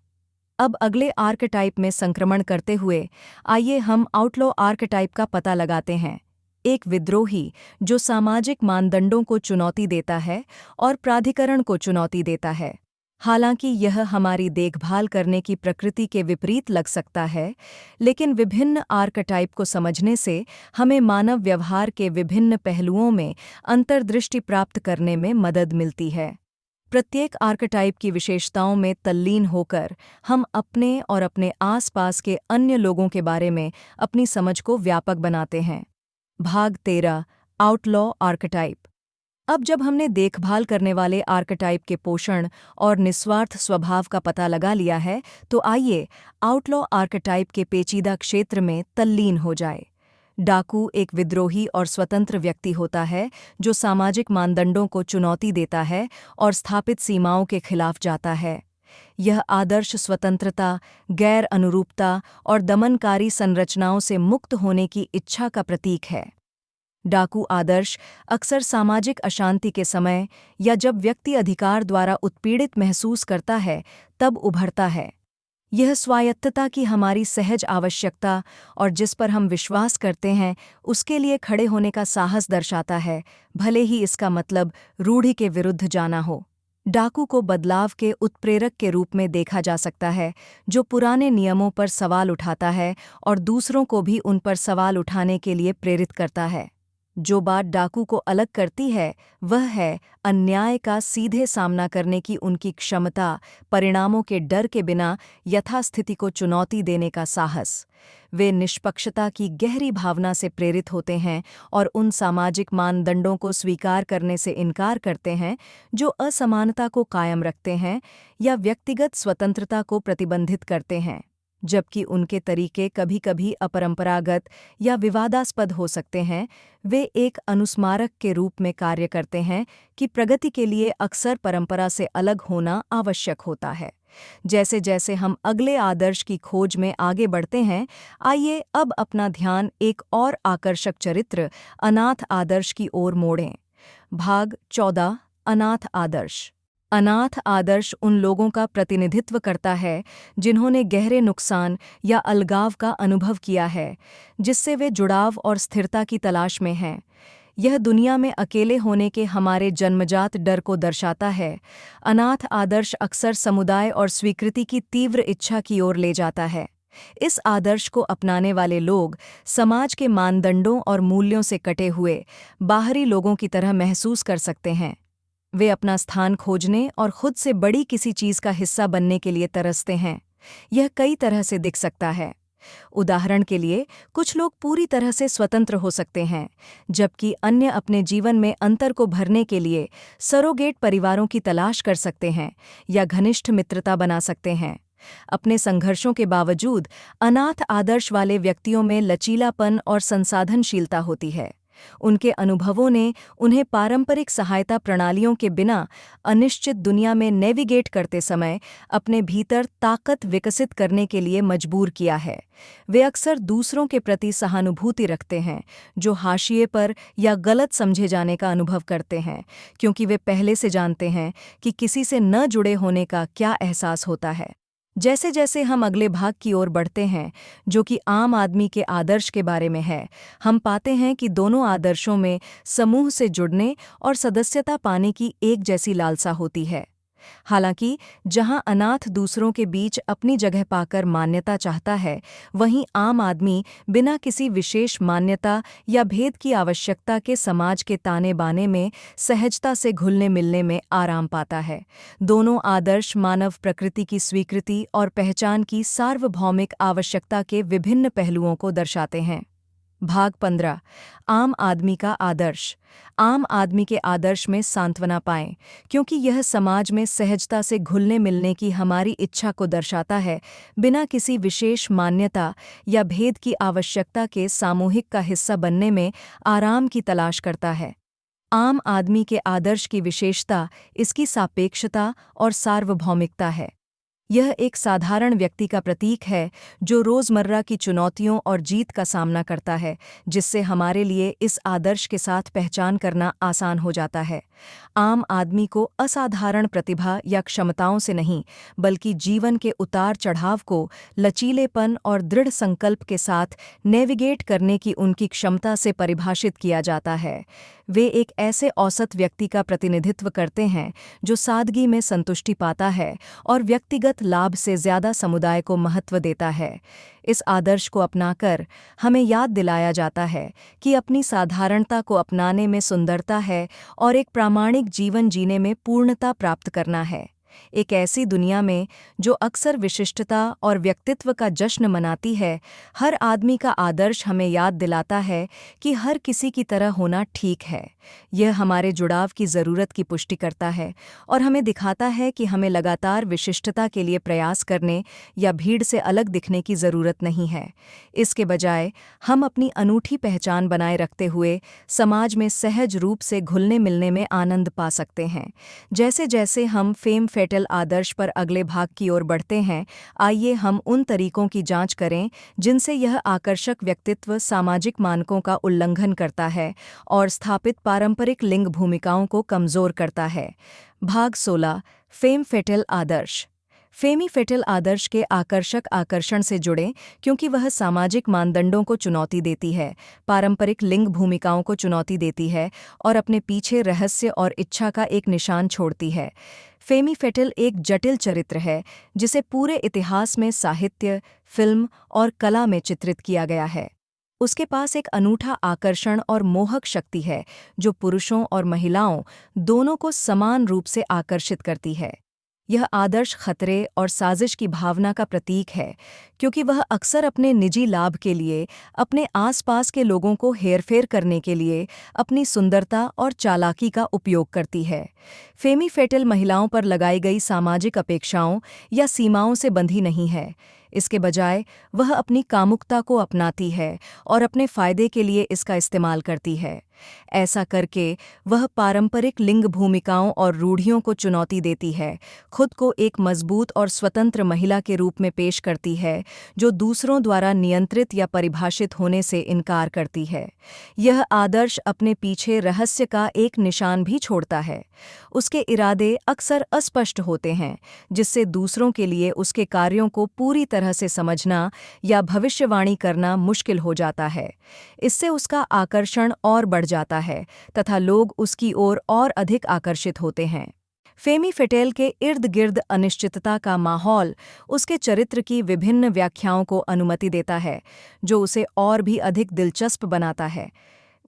अब अगले आर्कटाइप में संक्रमण करते हुए आइए हम आउटलॉ आर्कटाइप का पता लगाते हैं। एक विद्रोही जो सामाजिक मानदंडों को चुनौती देता है और प्राधिकरण को चुनौती देता है। हालांकि यह हमारी देखभाल करने की प्रकृति के विपरीत लग सकता है, लेकिन विभिन्न आर्कटाइप को समझने से हमें मानव व्यवहार के विभिन्न पहलुओं में अंतर्दृष्टि प्राप्त करने में मदद मिलती है। प्रत्येक आर्कटाइप की विशेषताओं में तल्लीन होकर हम अपने और अपने आसपास के अन्य लोगों के बारे में अपनी समझ को व्यापक बनाते हैं। भाग 13। Outlaw archetype. अब जब हमने देखभाल करने वाले आर्कटाइप के पोषण और निस्वार्थ स्वभाव का पता लगा लिया है, तो आइए आउटलॉ आर्कटाइप के पेचीदा क्षेत्र में तल्लीन हो जाए। डाकू एक विद्रोही और स्वतंत्र व्यक्ति होता है जो सामाजिक मानदंडों को चुनौती देता है और स्थापित सीमाओं के खिलाफ जाता है। यह आदर्श स्वतंत्रता, गैर अनुरूपता और दमनकारी संरचनाओं से मुक्त होने की इच्छा का प्रतीक है। डाकू आदर्श अक्सर सामाजिक अशांति के समय या जब व्यक्ति अधिकार द्वारा उत्पीड़ित महसूस करता है तब उभरता है। यह स्वायत्तता की हमारी सहज आवश्यकता और जिस पर हम विश्वास करते हैं उसके लिए खड़े होने का साहस दर्शाता है, भले ही इसका मतलब रूढ़ि के विरुद्ध जाना हो। डाकू को बदलाव के उत्प्रेरक के रूप में देखा जा सकता है, जो पुराने नियमों पर सवाल उठाता है और दूसरों को भी उन पर सवाल उठाने के लिए प्रेरित करता है। जो बात डाकू को अलग करती है वह है अन्याय का सीधे सामना करने की उनकी क्षमता, परिणामों के डर के बिना यथास्थिति को चुनौती देने का साहस। वे निष्पक्षता की गहरी भावना से प्रेरित होते हैं और उन सामाजिक मानदंडों को स्वीकार करने से इनकार करते हैं जो असमानता को कायम रखते हैं या व्यक्तिगत स्वतंत्रता को प्रतिबंधित करते हैं। जबकि उनके तरीके कभी-कभी अपरंपरागत या विवादास्पद हो सकते हैं, वे एक अनुस्मारक के रूप में कार्य करते हैं कि प्रगति के लिए अक्सर परंपरा से अलग होना आवश्यक होता है। जैसे जैसे हम अगले आदर्श की खोज में आगे बढ़ते हैं, आइए अब अपना ध्यान एक और आकर्षक चरित्र अनाथ आदर्श की ओर मोड़ें। भाग 14। अनाथ आदर्श। अनाथ आदर्श उन लोगों का प्रतिनिधित्व करता है जिन्होंने गहरे नुकसान या अलगाव का अनुभव किया है, जिससे वे जुड़ाव और स्थिरता की तलाश में हैं। यह दुनिया में अकेले होने के हमारे जन्मजात डर को दर्शाता है। अनाथ आदर्श अक्सर समुदाय और स्वीकृति की तीव्र इच्छा की ओर ले जाता है। इस आदर्श को अपनाने वाले लोग समाज के मानदंडों और मूल्यों से कटे हुए बाहरी लोगों की तरह महसूस कर सकते हैं। वे अपना स्थान खोजने और खुद से बड़ी किसी चीज़ का हिस्सा बनने के लिए तरसते हैं। यह कई तरह से दिख सकता है। उदाहरण के लिए, कुछ लोग पूरी तरह से स्वतंत्र हो सकते हैं, जबकि अन्य अपने जीवन में अंतर को भरने के लिए सरोगेट परिवारों की तलाश कर सकते हैं या घनिष्ठ मित्रता बना सकते हैं। अपने संघर्षों के बावजूद अनाथ आदर्श वाले व्यक्तियों में लचीलापन और संसाधनशीलता होती है। उनके अनुभवों ने उन्हें पारंपरिक सहायता प्रणालियों के बिना अनिश्चित दुनिया में नेविगेट करते समय अपने भीतर ताकत विकसित करने के लिए मजबूर किया है। वे अक्सर दूसरों के प्रति सहानुभूति रखते हैं, जो हाशिए पर या गलत समझे जाने का अनुभव करते हैं, क्योंकि वे पहले से जानते हैं कि किसी से न जुड़े होने का क्या एहसास होता है। जैसे जैसे हम अगले भाग की ओर बढ़ते हैं, जो कि आम आदमी के आदर्श के बारे में है, हम पाते हैं कि दोनों आदर्शों में समूह से जुड़ने और सदस्यता पाने की एक जैसी लालसा होती है। हालांकि जहां अनाथ दूसरों के बीच अपनी जगह पाकर मान्यता चाहता है, वहीं आम आदमी बिना किसी विशेष मान्यता या भेद की आवश्यकता के समाज के ताने बाने में सहजता से घुलने मिलने में आराम पाता है। दोनों आदर्श मानव प्रकृति की स्वीकृति और पहचान की सार्वभौमिक आवश्यकता के विभिन्न पहलुओं को दर्शाते हैं। भाग 15। आम आदमी का आदर्श। आम आदमी के आदर्श में सांत्वना पाएं, क्योंकि यह समाज में सहजता से घुलने मिलने की हमारी इच्छा को दर्शाता है, बिना किसी विशेष मान्यता या भेद की आवश्यकता के सामूहिक का हिस्सा बनने में आराम की तलाश करता है। आम आदमी के आदर्श की विशेषता इसकी सापेक्षता और सार्वभौमिकता है। यह एक साधारण व्यक्ति का प्रतीक है जो रोज़मर्रा की चुनौतियों और जीत का सामना करता है, जिससे हमारे लिए इस आदर्श के साथ पहचान करना आसान हो जाता है। आम आदमी को असाधारण प्रतिभा या क्षमताओं से नहीं, बल्कि जीवन के उतार चढ़ाव को लचीलेपन और दृढ़ संकल्प के साथ नेविगेट करने की उनकी क्षमता से परिभाषित किया जाता है। वे एक ऐसे औसत व्यक्ति का प्रतिनिधित्व करते हैं जो सादगी में संतुष्टि पाता है और व्यक्तिगत लाभ से ज्यादा समुदाय को महत्व देता है। इस आदर्श को अपनाकर हमें याद दिलाया जाता है कि अपनी साधारणता को अपनाने में सुंदरता है और एक प्रामाणिक जीवन जीने में पूर्णता प्राप्त करना है। एक ऐसी दुनिया में जो अक्सर विशिष्टता और व्यक्तित्व का जश्न मनाती है, हर आदमी का आदर्श हमें याद दिलाता है कि हर किसी की तरह होना ठीक है। यह हमारे जुड़ाव की ज़रूरत की पुष्टि करता है और हमें दिखाता है कि हमें लगातार विशिष्टता के लिए प्रयास करने या भीड़ से अलग दिखने की ज़रूरत नहीं है। इसके बजाय हम अपनी अनूठी पहचान बनाए रखते हुए समाज में सहज रूप से घुलने मिलने में आनंद पा सकते हैं। जैसे जैसे हम फेम फेटल आदर्श पर अगले भाग की ओर बढ़ते हैं, आइए हम उन तरीकों की जांच करें जिनसे यह आकर्षक व्यक्तित्व सामाजिक मानकों का उल्लंघन करता है और स्थापित पारंपरिक लिंग भूमिकाओं को कमजोर करता है। भाग 16। फेम फेटल आदर्श। फेमी फेटल आदर्श के आकर्षक आकर्षण से जुड़ें क्योंकि वह सामाजिक मानदंडों को चुनौती देती है, पारंपरिक लिंग भूमिकाओं को चुनौती देती है और अपने पीछे रहस्य और इच्छा का एक निशान छोड़ती है। फेमी फेटल एक जटिल चरित्र है जिसे पूरे इतिहास में साहित्य, फिल्म और कला में चित्रित किया गया है। उसके पास एक अनूठा आकर्षण और मोहक शक्ति है जो पुरुषों और महिलाओं दोनों को समान रूप से आकर्षित करती है। यह आदर्श खतरे और साजिश की भावना का प्रतीक है, क्योंकि वह अक्सर अपने निजी लाभ के लिए, अपने आसपास के लोगों को हेरफेर करने के लिए अपनी सुंदरता और चालाकी का उपयोग करती है। फेमी फेटल महिलाओं पर लगाई गई सामाजिक अपेक्षाओं या सीमाओं से बंधी नहीं है। इसके बजाय वह अपनी कामुकता को अपनाती है और अपने फायदे के लिए इसका इस्तेमाल करती है। ऐसा करके वह पारंपरिक लिंग भूमिकाओं और रूढ़ियों को चुनौती देती है, खुद को एक मजबूत और स्वतंत्र महिला के रूप में पेश करती है जो दूसरों द्वारा नियंत्रित या परिभाषित होने से इनकार करती है। यह आदर्श अपने पीछे रहस्य का एक निशान भी छोड़ता है। उसके इरादे अक्सर अस्पष्ट होते हैं, जिससे दूसरों के लिए उसके कार्यों को पूरी तरह से समझना या भविष्यवाणी करना मुश्किल हो जाता है। इससे उसका आकर्षण और बढ़ जाता है तथा लोग उसकी ओर और अधिक आकर्षित होते हैं। फेमी फेटेल के इर्द गिर्द अनिश्चितता का माहौल उसके चरित्र की विभिन्न व्याख्याओं को अनुमति देता है, जो उसे और भी अधिक दिलचस्प बनाता है।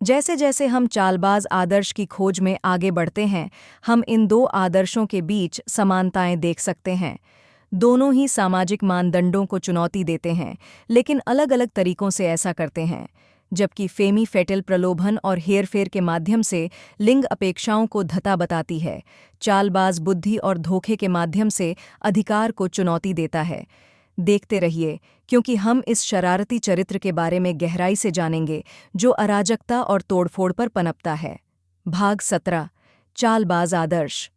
जैसे जैसे हम चालबाज आदर्श की खोज में आगे बढ़ते हैं, हम इन दो आदर्शों के बीच समानताएं देख सकते हैं। दोनों ही सामाजिक मानदंडों को चुनौती देते हैं, लेकिन अलग-अलग तरीकों से ऐसा करते हैं। जबकि फेमी फैटल प्रलोभन और हेरफेर के माध्यम से लिंग अपेक्षाओं को धता बताती है, चालबाज बुद्धि और धोखे के माध्यम से अधिकार को चुनौती देता है। देखते रहिए, क्योंकि हम इस शरारती चरित्र के बारे में गहराई से जानेंगे जो अराजकता और तोड़फोड़ पर पनपता है। भाग 17। चालबाज आदर्श।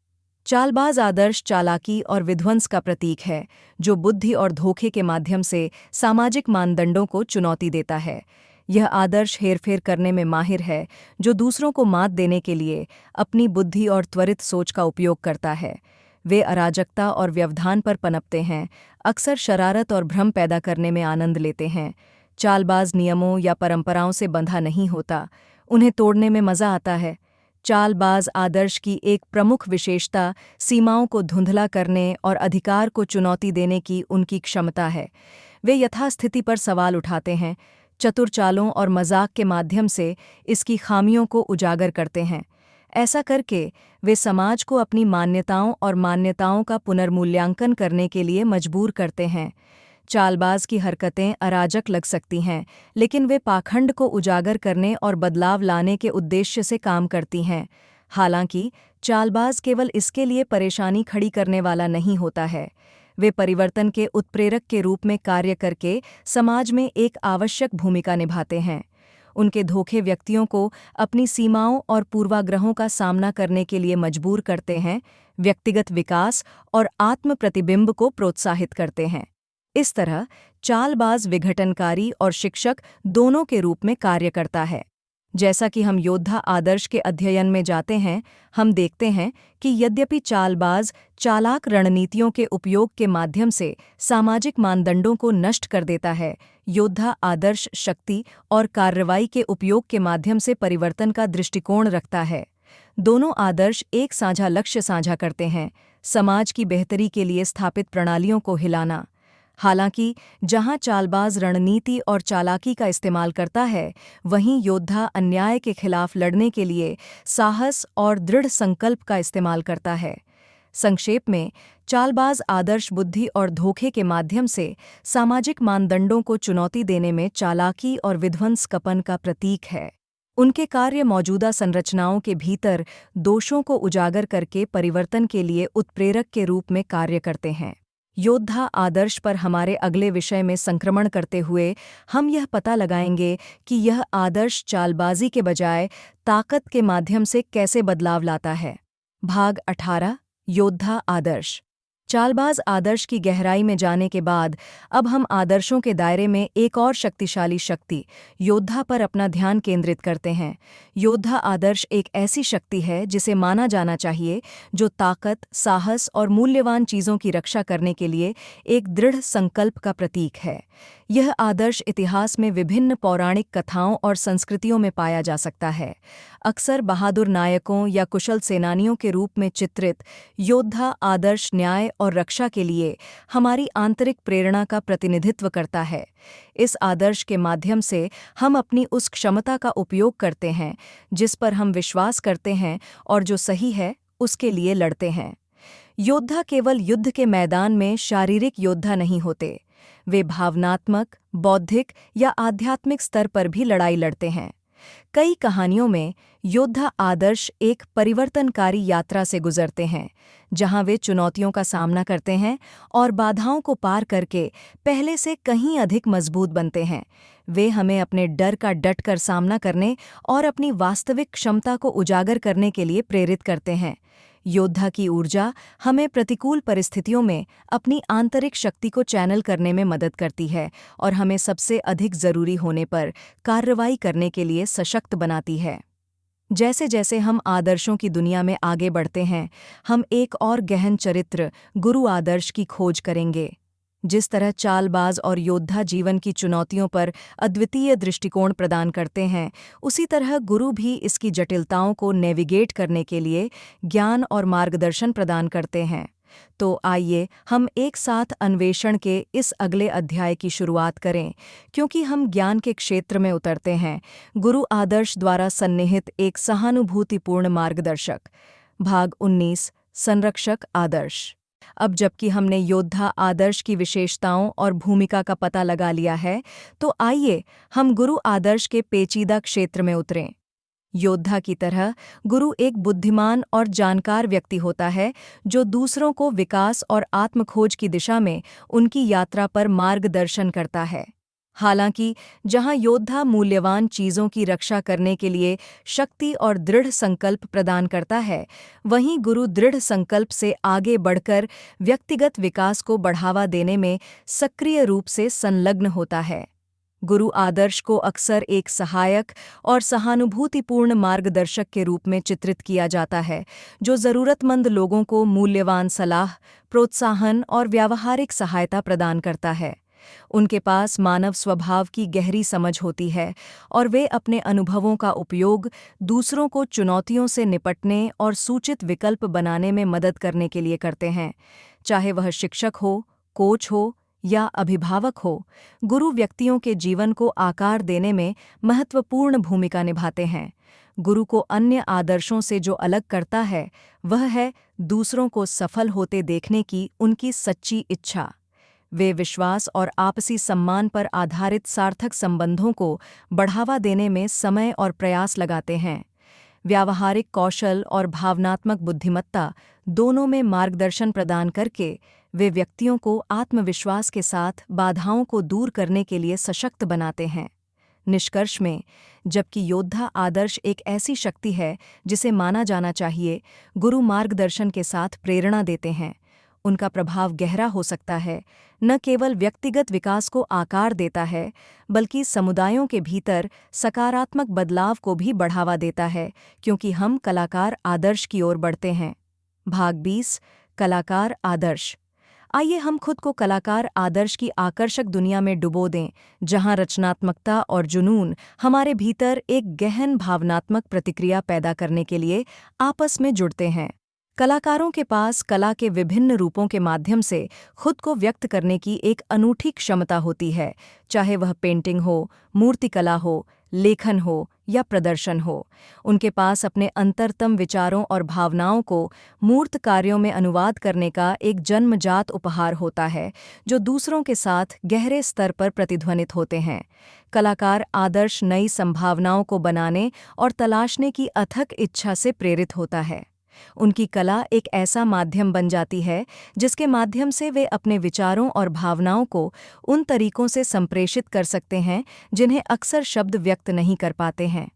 चालबाज आदर्श चालाकी और विध्वंस का प्रतीक है, जो बुद्धि और धोखे के माध्यम से सामाजिक मानदंडों को चुनौती देता है। यह आदर्श हेरफेर करने में माहिर है, जो दूसरों को मात देने के लिए अपनी बुद्धि और त्वरित सोच का उपयोग करता है। वे अराजकता और व्यवधान पर पनपते हैं, अक्सर शरारत और भ्रम पैदा करने में आनंद लेते हैं। चालबाज नियमों या परंपराओं से बंधा नहीं होता, उन्हें तोड़ने में मजा आता है। चालबाज आदर्श की एक प्रमुख विशेषता सीमाओं को धुंधला करने और अधिकार को चुनौती देने की उनकी क्षमता है। वे यथास्थिति पर सवाल उठाते हैं, चतुर चालों और मजाक के माध्यम से इसकी खामियों को उजागर करते हैं। ऐसा करके वे समाज को अपनी मान्यताओं का पुनर्मूल्यांकन करने के लिए मजबूर करते हैं। चालबाज की हरकतें अराजक लग सकती हैं, लेकिन वे पाखंड को उजागर करने और बदलाव लाने के उद्देश्य से काम करती हैं। हालांकि चालबाज केवल इसके लिए परेशानी खड़ी करने वाला नहीं होता है, वे परिवर्तन के उत्प्रेरक के रूप में कार्य करके समाज में एक आवश्यक भूमिका निभाते हैं। उनके धोखे व्यक्तियों को अपनी सीमाओं और पूर्वाग्रहों का सामना करने के लिए मजबूर करते हैं, व्यक्तिगत विकास और आत्म प्रतिबिंब को प्रोत्साहित करते हैं। इस तरह चालबाज विघटनकारी और शिक्षक दोनों के रूप में कार्य करता है। जैसा कि हम योद्धा आदर्श के अध्ययन में जाते हैं, हम देखते हैं कि यद्यपि चालबाज चालाक रणनीतियों के उपयोग के माध्यम से सामाजिक मानदंडों को नष्ट कर देता है, योद्धा आदर्श शक्ति और कार्रवाई के उपयोग के माध्यम से परिवर्तन का दृष्टिकोण रखता है। दोनों आदर्श एक साझा लक्ष्य साझा करते हैं, समाज की बेहतरी के लिए स्थापित प्रणालियों को हिलाना। हालांकि जहां चालबाज रणनीति और चालाकी का इस्तेमाल करता है, वहीं योद्धा अन्याय के खिलाफ लड़ने के लिए साहस और दृढ़ संकल्प का इस्तेमाल करता है। संक्षेप में, चालबाज आदर्श बुद्धि और धोखे के माध्यम से सामाजिक मानदंडों को चुनौती देने में चालाकी और विध्वंसकपन का प्रतीक है। उनके कार्य मौजूदा संरचनाओं के भीतर दोषों को उजागर करके परिवर्तन के लिए उत्प्रेरक के रूप में कार्य करते हैं। योद्धा आदर्श पर हमारे अगले विषय में संक्रमण करते हुए हम यह पता लगाएंगे कि यह आदर्श चालबाजी के बजाय ताकत के माध्यम से कैसे बदलाव लाता है। भाग 18। योद्धा आदर्श। चालबाज आदर्श की गहराई में जाने के बाद अब हम आदर्शों के दायरे में एक और शक्तिशाली शक्ति योद्धा पर अपना ध्यान केंद्रित करते हैं। योद्धा आदर्श एक ऐसी शक्ति है जिसे माना जाना चाहिए, जो ताकत, साहस और मूल्यवान चीज़ों की रक्षा करने के लिए एक दृढ़ संकल्प का प्रतीक है। यह आदर्श इतिहास में विभिन्न पौराणिक कथाओं और संस्कृतियों में पाया जा सकता है। अक्सर बहादुर नायकों या कुशल सेनानियों के रूप में चित्रित योद्धा आदर्श न्याय और रक्षा के लिए हमारी आंतरिक प्रेरणा का प्रतिनिधित्व करता है। इस आदर्श के माध्यम से हम अपनी उस क्षमता का उपयोग करते हैं जिस पर हम विश्वास करते हैं और जो सही है उसके लिए लड़ते हैं। योद्धा केवल युद्ध के मैदान में शारीरिक योद्धा नहीं होते, वे भावनात्मक, बौद्धिक या आध्यात्मिक स्तर पर भी लड़ाई लड़ते हैं। कई कहानियों में योद्धा आदर्श एक परिवर्तनकारी यात्रा से गुजरते हैं, जहां वे चुनौतियों का सामना करते हैं और बाधाओं को पार करके पहले से कहीं अधिक मजबूत बनते हैं। वे हमें अपने डर का डटकर सामना करने और अपनी वास्तविक क्षमता को उजागर करने के लिए प्रेरित करते हैं। योद्धा की ऊर्जा हमें प्रतिकूल परिस्थितियों में अपनी आंतरिक शक्ति को चैनल करने में मदद करती है और हमें सबसे अधिक जरूरी होने पर कार्रवाई करने के लिए सशक्त बनाती है। जैसे जैसे हम आदर्शों की दुनिया में आगे बढ़ते हैं, हम एक और गहन चरित्र गुरु आदर्श की खोज करेंगे। जिस तरह चालबाज और योद्धा जीवन की चुनौतियों पर अद्वितीय दृष्टिकोण प्रदान करते हैं, उसी तरह गुरु भी इसकी जटिलताओं को नेविगेट करने के लिए ज्ञान और मार्गदर्शन प्रदान करते हैं। तो आइए हम एक साथ अन्वेषण के इस अगले अध्याय की शुरुआत करें, क्योंकि हम ज्ञान के क्षेत्र में उतरते हैं। गुरु आदर्श द्वारा सन्निहित एक सहानुभूतिपूर्ण मार्गदर्शक। भाग 19। संरक्षक आदर्श। अब जबकि हमने योद्धा आदर्श की विशेषताओं और भूमिका का पता लगा लिया है, तो आइए हम गुरु आदर्श के पेचीदा क्षेत्र में उतरें। योद्धा की तरह गुरु एक बुद्धिमान और जानकार व्यक्ति होता है जो दूसरों को विकास और आत्मखोज की दिशा में उनकी यात्रा पर मार्गदर्शन करता है। हालांकि जहां योद्धा मूल्यवान चीजों की रक्षा करने के लिए शक्ति और दृढ़ संकल्प प्रदान करता है, वहीं गुरु दृढ़ संकल्प से आगे बढ़कर व्यक्तिगत विकास को बढ़ावा देने में सक्रिय रूप से संलग्न होता है। गुरु आदर्श को अक्सर एक सहायक और सहानुभूतिपूर्ण मार्गदर्शक के रूप में चित्रित किया जाता है, जो ज़रूरतमंद लोगों को मूल्यवान सलाह, प्रोत्साहन और व्यावहारिक सहायता प्रदान करता है। उनके पास मानव स्वभाव की गहरी समझ होती है और वे अपने अनुभवों का उपयोग दूसरों को चुनौतियों से निपटने और सूचित विकल्प बनाने में मदद करने के लिए करते हैं। चाहे वह शिक्षक हो, कोच हो या अभिभावक हो, गुरु व्यक्तियों के जीवन को आकार देने में महत्वपूर्ण भूमिका निभाते हैं। गुरु को अन्य आदर्शों से जो अलग करता है, वह है दूसरों को सफल होते देखने की उनकी सच्ची इच्छा। वे विश्वास और आपसी सम्मान पर आधारित सार्थक संबंधों को बढ़ावा देने में समय और प्रयास लगाते हैं। व्यावहारिक कौशल और भावनात्मक बुद्धिमत्ता दोनों में मार्गदर्शन प्रदान करके वे व्यक्तियों को आत्मविश्वास के साथ बाधाओं को दूर करने के लिए सशक्त बनाते हैं। निष्कर्ष में, जबकि योद्धा आदर्श एक ऐसी शक्ति है जिसे माना जाना चाहिए, गुरु मार्गदर्शन के साथ प्रेरणा देते हैं। उनका प्रभाव गहरा हो सकता है, न केवल व्यक्तिगत विकास को आकार देता है, बल्कि समुदायों के भीतर सकारात्मक बदलाव को भी बढ़ावा देता है, क्योंकि हम कलाकार आदर्श की ओर बढ़ते हैं। भाग 20, कलाकार आदर्श। आइए हम खुद को कलाकार आदर्श की आकर्षक दुनिया में डुबो दें, जहां रचनात्मकता और जुनून हमारे भीतर एक गहन भावनात्मक प्रतिक्रिया पैदा करने के लिए आपस में जुड़ते हैं। कलाकारों के पास कला के विभिन्न रूपों के माध्यम से खुद को व्यक्त करने की एक अनूठी क्षमता होती है, चाहे वह पेंटिंग हो, मूर्तिकला हो, लेखन हो या प्रदर्शन हो। उनके पास अपने अंतरतम विचारों और भावनाओं को मूर्त कार्यों में अनुवाद करने का एक जन्मजात उपहार होता है, जो दूसरों के साथ गहरे स्तर पर प्रतिध्वनित होते हैं। कलाकार आदर्श नई संभावनाओं को बनाने और तलाशने की अथक इच्छा से प्रेरित होता है। उनकी कला एक ऐसा माध्यम बन जाती है जिसके माध्यम से वे अपने विचारों और भावनाओं को उन तरीकों से संप्रेषित कर सकते हैं जिन्हें अक्सर शब्द व्यक्त नहीं कर पाते हैं।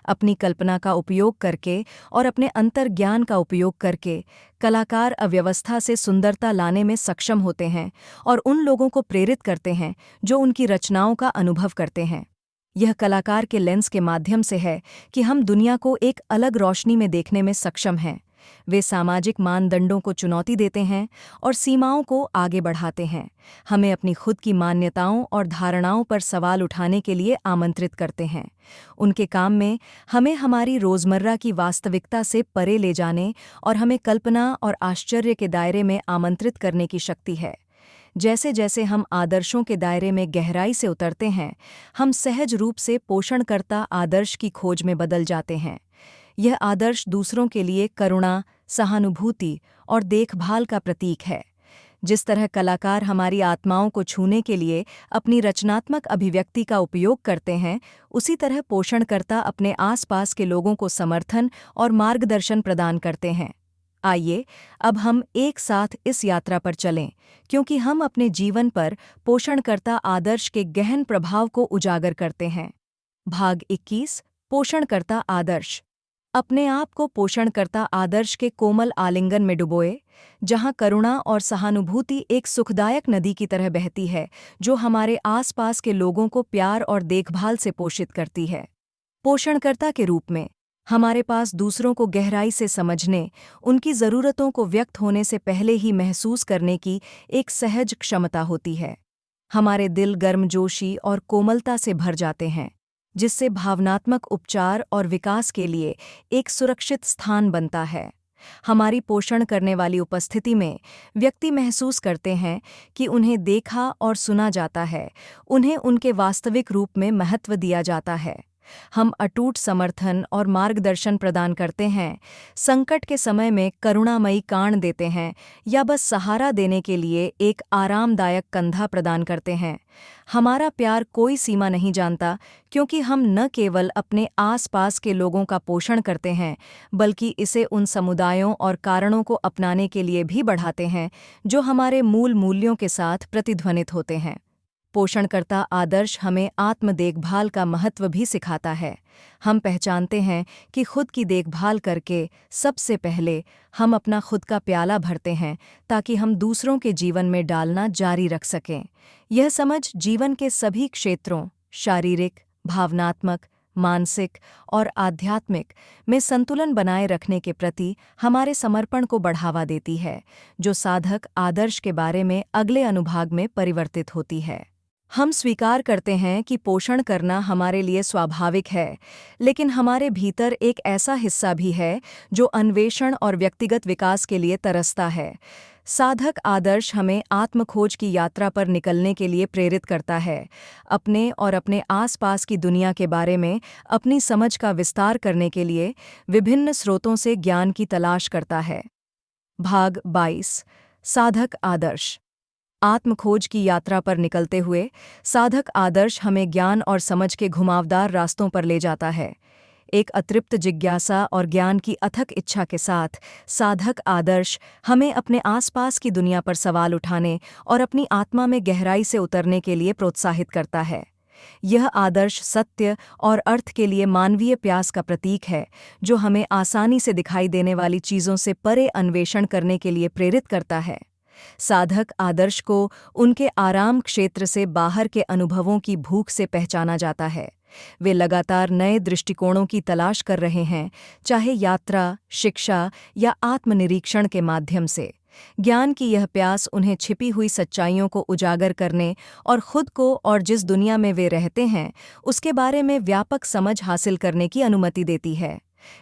अपनी कल्पना का उपयोग करके और अपने अंतर्ज्ञान का उपयोग करके कलाकार अव्यवस्था से सुंदरता लाने में सक्षम होते हैं और उन लोगों को प्रेरित करते हैं जो उनकी रचनाओं का अनुभव करते हैं। यह कलाकार के लेंस के माध्यम से है कि हम दुनिया को एक अलग रोशनी में देखने में सक्षम हैं। वे सामाजिक मानदंडों को चुनौती देते हैं और सीमाओं को आगे बढ़ाते हैं, हमें अपनी खुद की मान्यताओं और धारणाओं पर सवाल उठाने के लिए आमंत्रित करते हैं। उनके काम में हमें हमारी रोज़मर्रा की वास्तविकता से परे ले जाने और हमें कल्पना और आश्चर्य के दायरे में आमंत्रित करने की शक्ति है। जैसे जैसे हम आदर्शों के दायरे में गहराई से उतरते हैं, हम सहज रूप से पोषणकर्ता आदर्श की खोज में बदल जाते हैं। यह आदर्श दूसरों के लिए करुणा, सहानुभूति और देखभाल का प्रतीक है। जिस तरह कलाकार हमारी आत्माओं को छूने के लिए अपनी रचनात्मक अभिव्यक्ति का उपयोग करते हैं, उसी तरह पोषणकर्ता अपने आसपास के लोगों को समर्थन और मार्गदर्शन प्रदान करते हैं। आइए अब हम एक साथ इस यात्रा पर चलें, क्योंकि हम अपने जीवन पर पोषणकर्ता आदर्श के गहन प्रभाव को उजागर करते हैं। भाग 21, पोषणकर्ता आदर्श। अपने आप को पोषणकर्ता आदर्श के कोमल आलिंगन में डुबोए, जहां करुणा और सहानुभूति एक सुखदायक नदी की तरह बहती है, जो हमारे आसपास के लोगों को प्यार और देखभाल से पोषित करती है। पोषणकर्ता के रूप में हमारे पास दूसरों को गहराई से समझने, उनकी ज़रूरतों को व्यक्त होने से पहले ही महसूस करने की एक सहज क्षमता होती है। हमारे दिल गर्मजोशी और कोमलता से भर जाते हैं, जिससे भावनात्मक उपचार और विकास के लिए एक सुरक्षित स्थान बनता है। हमारी पोषण करने वाली उपस्थिति में व्यक्ति महसूस करते हैं कि उन्हें देखा और सुना जाता है, उन्हें उनके वास्तविक रूप में महत्व दिया जाता है। हम अटूट समर्थन और मार्गदर्शन प्रदान करते हैं, संकट के समय में करुणामयी कान देते हैं या बस सहारा देने के लिए एक आरामदायक कंधा प्रदान करते हैं। हमारा प्यार कोई सीमा नहीं जानता, क्योंकि हम न केवल अपने आसपास के लोगों का पोषण करते हैं, बल्कि इसे उन समुदायों और कारणों को अपनाने के लिए भी बढ़ाते हैं जो हमारे मूल मूल्यों के साथ प्रतिध्वनित होते हैं। पोषणकर्ता आदर्श हमें आत्म देखभाल का महत्व भी सिखाता है। हम पहचानते हैं कि खुद की देखभाल करके सबसे पहले हम अपना खुद का प्याला भरते हैं, ताकि हम दूसरों के जीवन में डालना जारी रख सकें। यह समझ जीवन के सभी क्षेत्रों, शारीरिक, भावनात्मक, मानसिक और आध्यात्मिक में संतुलन बनाए रखने के प्रति हमारे समर्पण को बढ़ावा देती है, जो साधक आदर्श के बारे में अगले अनुभाग में परिवर्तित होती है। हम स्वीकार करते हैं कि पोषण करना हमारे लिए स्वाभाविक है, लेकिन हमारे भीतर एक ऐसा हिस्सा भी है जो अन्वेषण और व्यक्तिगत विकास के लिए तरसता है। साधक आदर्श हमें आत्मखोज की यात्रा पर निकलने के लिए प्रेरित करता है, अपने और अपने आसपास की दुनिया के बारे में अपनी समझ का विस्तार करने के लिए विभिन्न स्रोतों से ज्ञान की तलाश करता है। भाग 22। साधक आदर्श। आत्मखोज की यात्रा पर निकलते हुए साधक आदर्श हमें ज्ञान और समझ के घुमावदार रास्तों पर ले जाता है। एक अतृप्त जिज्ञासा और ज्ञान की अथक इच्छा के साथ साधक आदर्श हमें अपने आसपास की दुनिया पर सवाल उठाने और अपनी आत्मा में गहराई से उतरने के लिए प्रोत्साहित करता है। यह आदर्श सत्य और अर्थ के लिए मानवीय प्यास का प्रतीक है, जो हमें आसानी से दिखाई देने वाली चीज़ों से परे अन्वेषण करने के लिए प्रेरित करता है। साधक आदर्श को उनके आराम क्षेत्र से बाहर के अनुभवों की भूख से पहचाना जाता है। वे लगातार नए दृष्टिकोणों की तलाश कर रहे हैं, चाहे यात्रा, शिक्षा या आत्मनिरीक्षण के माध्यम से। ज्ञान की यह प्यास उन्हें छिपी हुई सच्चाइयों को उजागर करने और खुद को और जिस दुनिया में वे रहते हैं उसके बारे में व्यापक समझ हासिल करने की अनुमति देती है।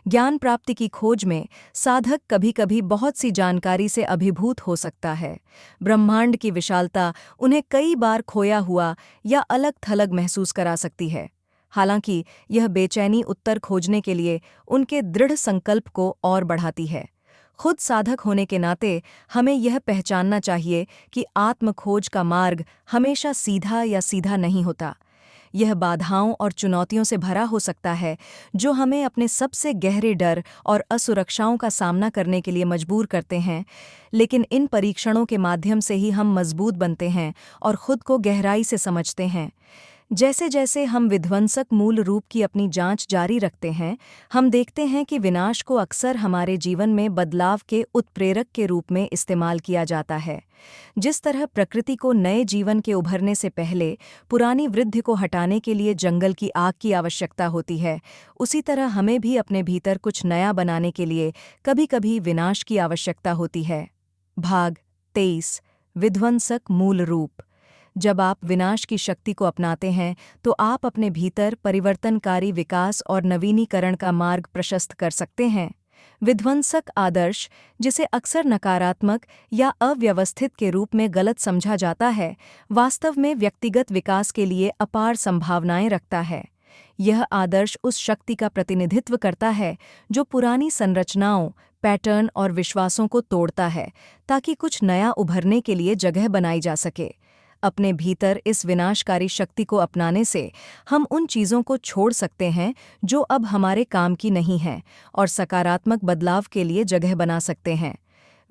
ज्ञान प्राप्ति की खोज में साधक कभी-कभी बहुत सी जानकारी से अभिभूत हो सकता है। ब्रह्मांड की विशालता उन्हें कई बार खोया हुआ या अलग-थलग महसूस करा सकती है। हालांकि यह बेचैनी उत्तर खोजने के लिए उनके दृढ़ संकल्प को और बढ़ाती है। खुद साधक होने के नाते हमें यह पहचानना चाहिए कि आत्मखोज का मार्ग हमेशा सीधा या सीधा नहीं होता। यह बाधाओं और चुनौतियों से भरा हो सकता है, जो हमें अपने सबसे गहरे डर और असुरक्षाओं का सामना करने के लिए मजबूर करते हैं। लेकिन इन परीक्षणों के माध्यम से ही हम मजबूत बनते हैं और खुद को गहराई से समझते हैं। जैसे जैसे हम विध्वंसक मूल रूप की अपनी जांच जारी रखते हैं, हम देखते हैं कि विनाश को अक्सर हमारे जीवन में बदलाव के उत्प्रेरक के रूप में इस्तेमाल किया जाता है। जिस तरह प्रकृति को नए जीवन के उभरने से पहले पुरानी वृद्धि को हटाने के लिए जंगल की आग की आवश्यकता होती है, उसी तरह हमें भी अपने भीतर कुछ नया बनाने के लिए कभी-कभी विनाश की आवश्यकता होती है। भाग 23। विध्वंसक मूल रूप। जब आप विनाश की शक्ति को अपनाते हैं, तो आप अपने भीतर परिवर्तनकारी विकास और नवीनीकरण का मार्ग प्रशस्त कर सकते हैं। विध्वंसक आदर्श, जिसे अक्सर नकारात्मक या अव्यवस्थित के रूप में गलत समझा जाता है, वास्तव में व्यक्तिगत विकास के लिए अपार संभावनाएं रखता है। यह आदर्श उस शक्ति का प्रतिनिधित्व करता है जो पुरानी संरचनाओं, पैटर्न और विश्वासों को तोड़ता है, ताकि कुछ नया उभरने के लिए जगह बनाई जा सके। अपने भीतर इस विनाशकारी शक्ति को अपनाने से हम उन चीज़ों को छोड़ सकते हैं जो अब हमारे काम की नहीं हैं, और सकारात्मक बदलाव के लिए जगह बना सकते हैं।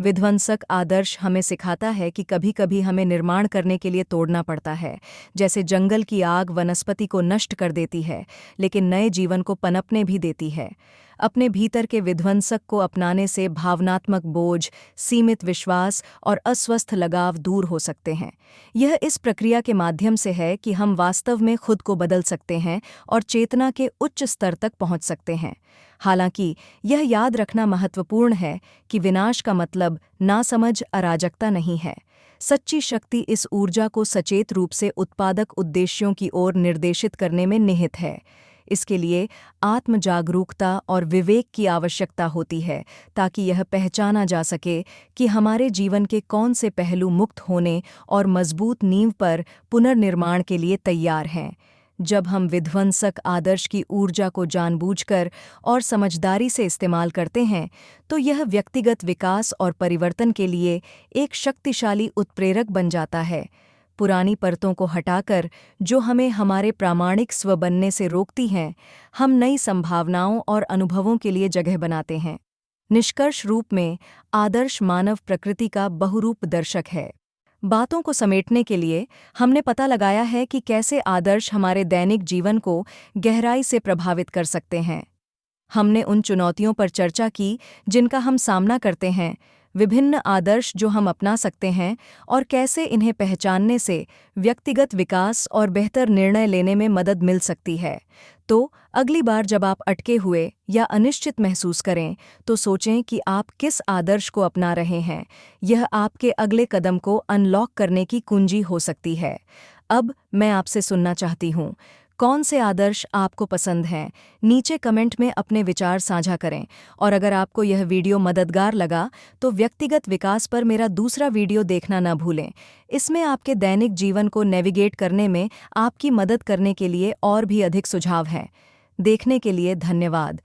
विध्वंसक आदर्श हमें सिखाता है कि कभी-कभी हमें निर्माण करने के लिए तोड़ना पड़ता है। जैसे जंगल की आग वनस्पति को नष्ट कर देती है, लेकिन नए जीवन को पनपने भी देती है। अपने भीतर के विध्वंसक को अपनाने से भावनात्मक बोझ, सीमित विश्वास और अस्वस्थ लगाव दूर हो सकते हैं। यह इस प्रक्रिया के माध्यम से है कि हम वास्तव में खुद को बदल सकते हैं और चेतना के उच्च स्तर तक पहुंच सकते हैं। हालांकि यह याद रखना महत्वपूर्ण है कि विनाश का मतलब नासमझ, अराजकता नहीं है। सच्ची शक्ति इस ऊर्जा को सचेत रूप से उत्पादक उद्देश्यों की ओर निर्देशित करने में निहित है। इसके लिए आत्म जागरूकता और विवेक की आवश्यकता होती है, ताकि यह पहचाना जा सके कि हमारे जीवन के कौन से पहलू मुक्त होने और मजबूत नींव पर पुनर्निर्माण के लिए तैयार हैं। जब हम विध्वंसक आदर्श की ऊर्जा को जानबूझकर और समझदारी से इस्तेमाल करते हैं, तो यह व्यक्तिगत विकास और परिवर्तन के लिए एक शक्तिशाली उत्प्रेरक बन जाता है। पुरानी परतों को हटाकर, जो हमें हमारे प्रामाणिक स्व बनने से रोकती हैं, हम नई संभावनाओं और अनुभवों के लिए जगह बनाते हैं। निष्कर्ष रूप में, आदर्श मानव प्रकृति का बहुरूप दर्शक है। बातों को समेटने के लिए हमने पता लगाया है कि कैसे आदर्श हमारे दैनिक जीवन को गहराई से प्रभावित कर सकते हैं। हमने उन चुनौतियों पर चर्चा की जिनका हम सामना करते हैं, विभिन्न आदर्श जो हम अपना सकते हैं और कैसे इन्हें पहचानने से व्यक्तिगत विकास और बेहतर निर्णय लेने में मदद मिल सकती है। तो अगली बार जब आप अटके हुए या अनिश्चित महसूस करें, तो सोचें कि आप किस आदर्श को अपना रहे हैं। यह आपके अगले कदम को अनलॉक करने की कुंजी हो सकती है। अब मैं आपसे सुनना चाहती हूँ, कौन से आदर्श आपको पसंद हैं? नीचे कमेंट में अपने विचार साझा करें। और अगर आपको यह वीडियो मददगार लगा, तो व्यक्तिगत विकास पर मेरा दूसरा वीडियो देखना न भूलें। इसमें आपके दैनिक जीवन को नेविगेट करने में आपकी मदद करने के लिए और भी अधिक सुझाव हैं। देखने के लिए धन्यवाद।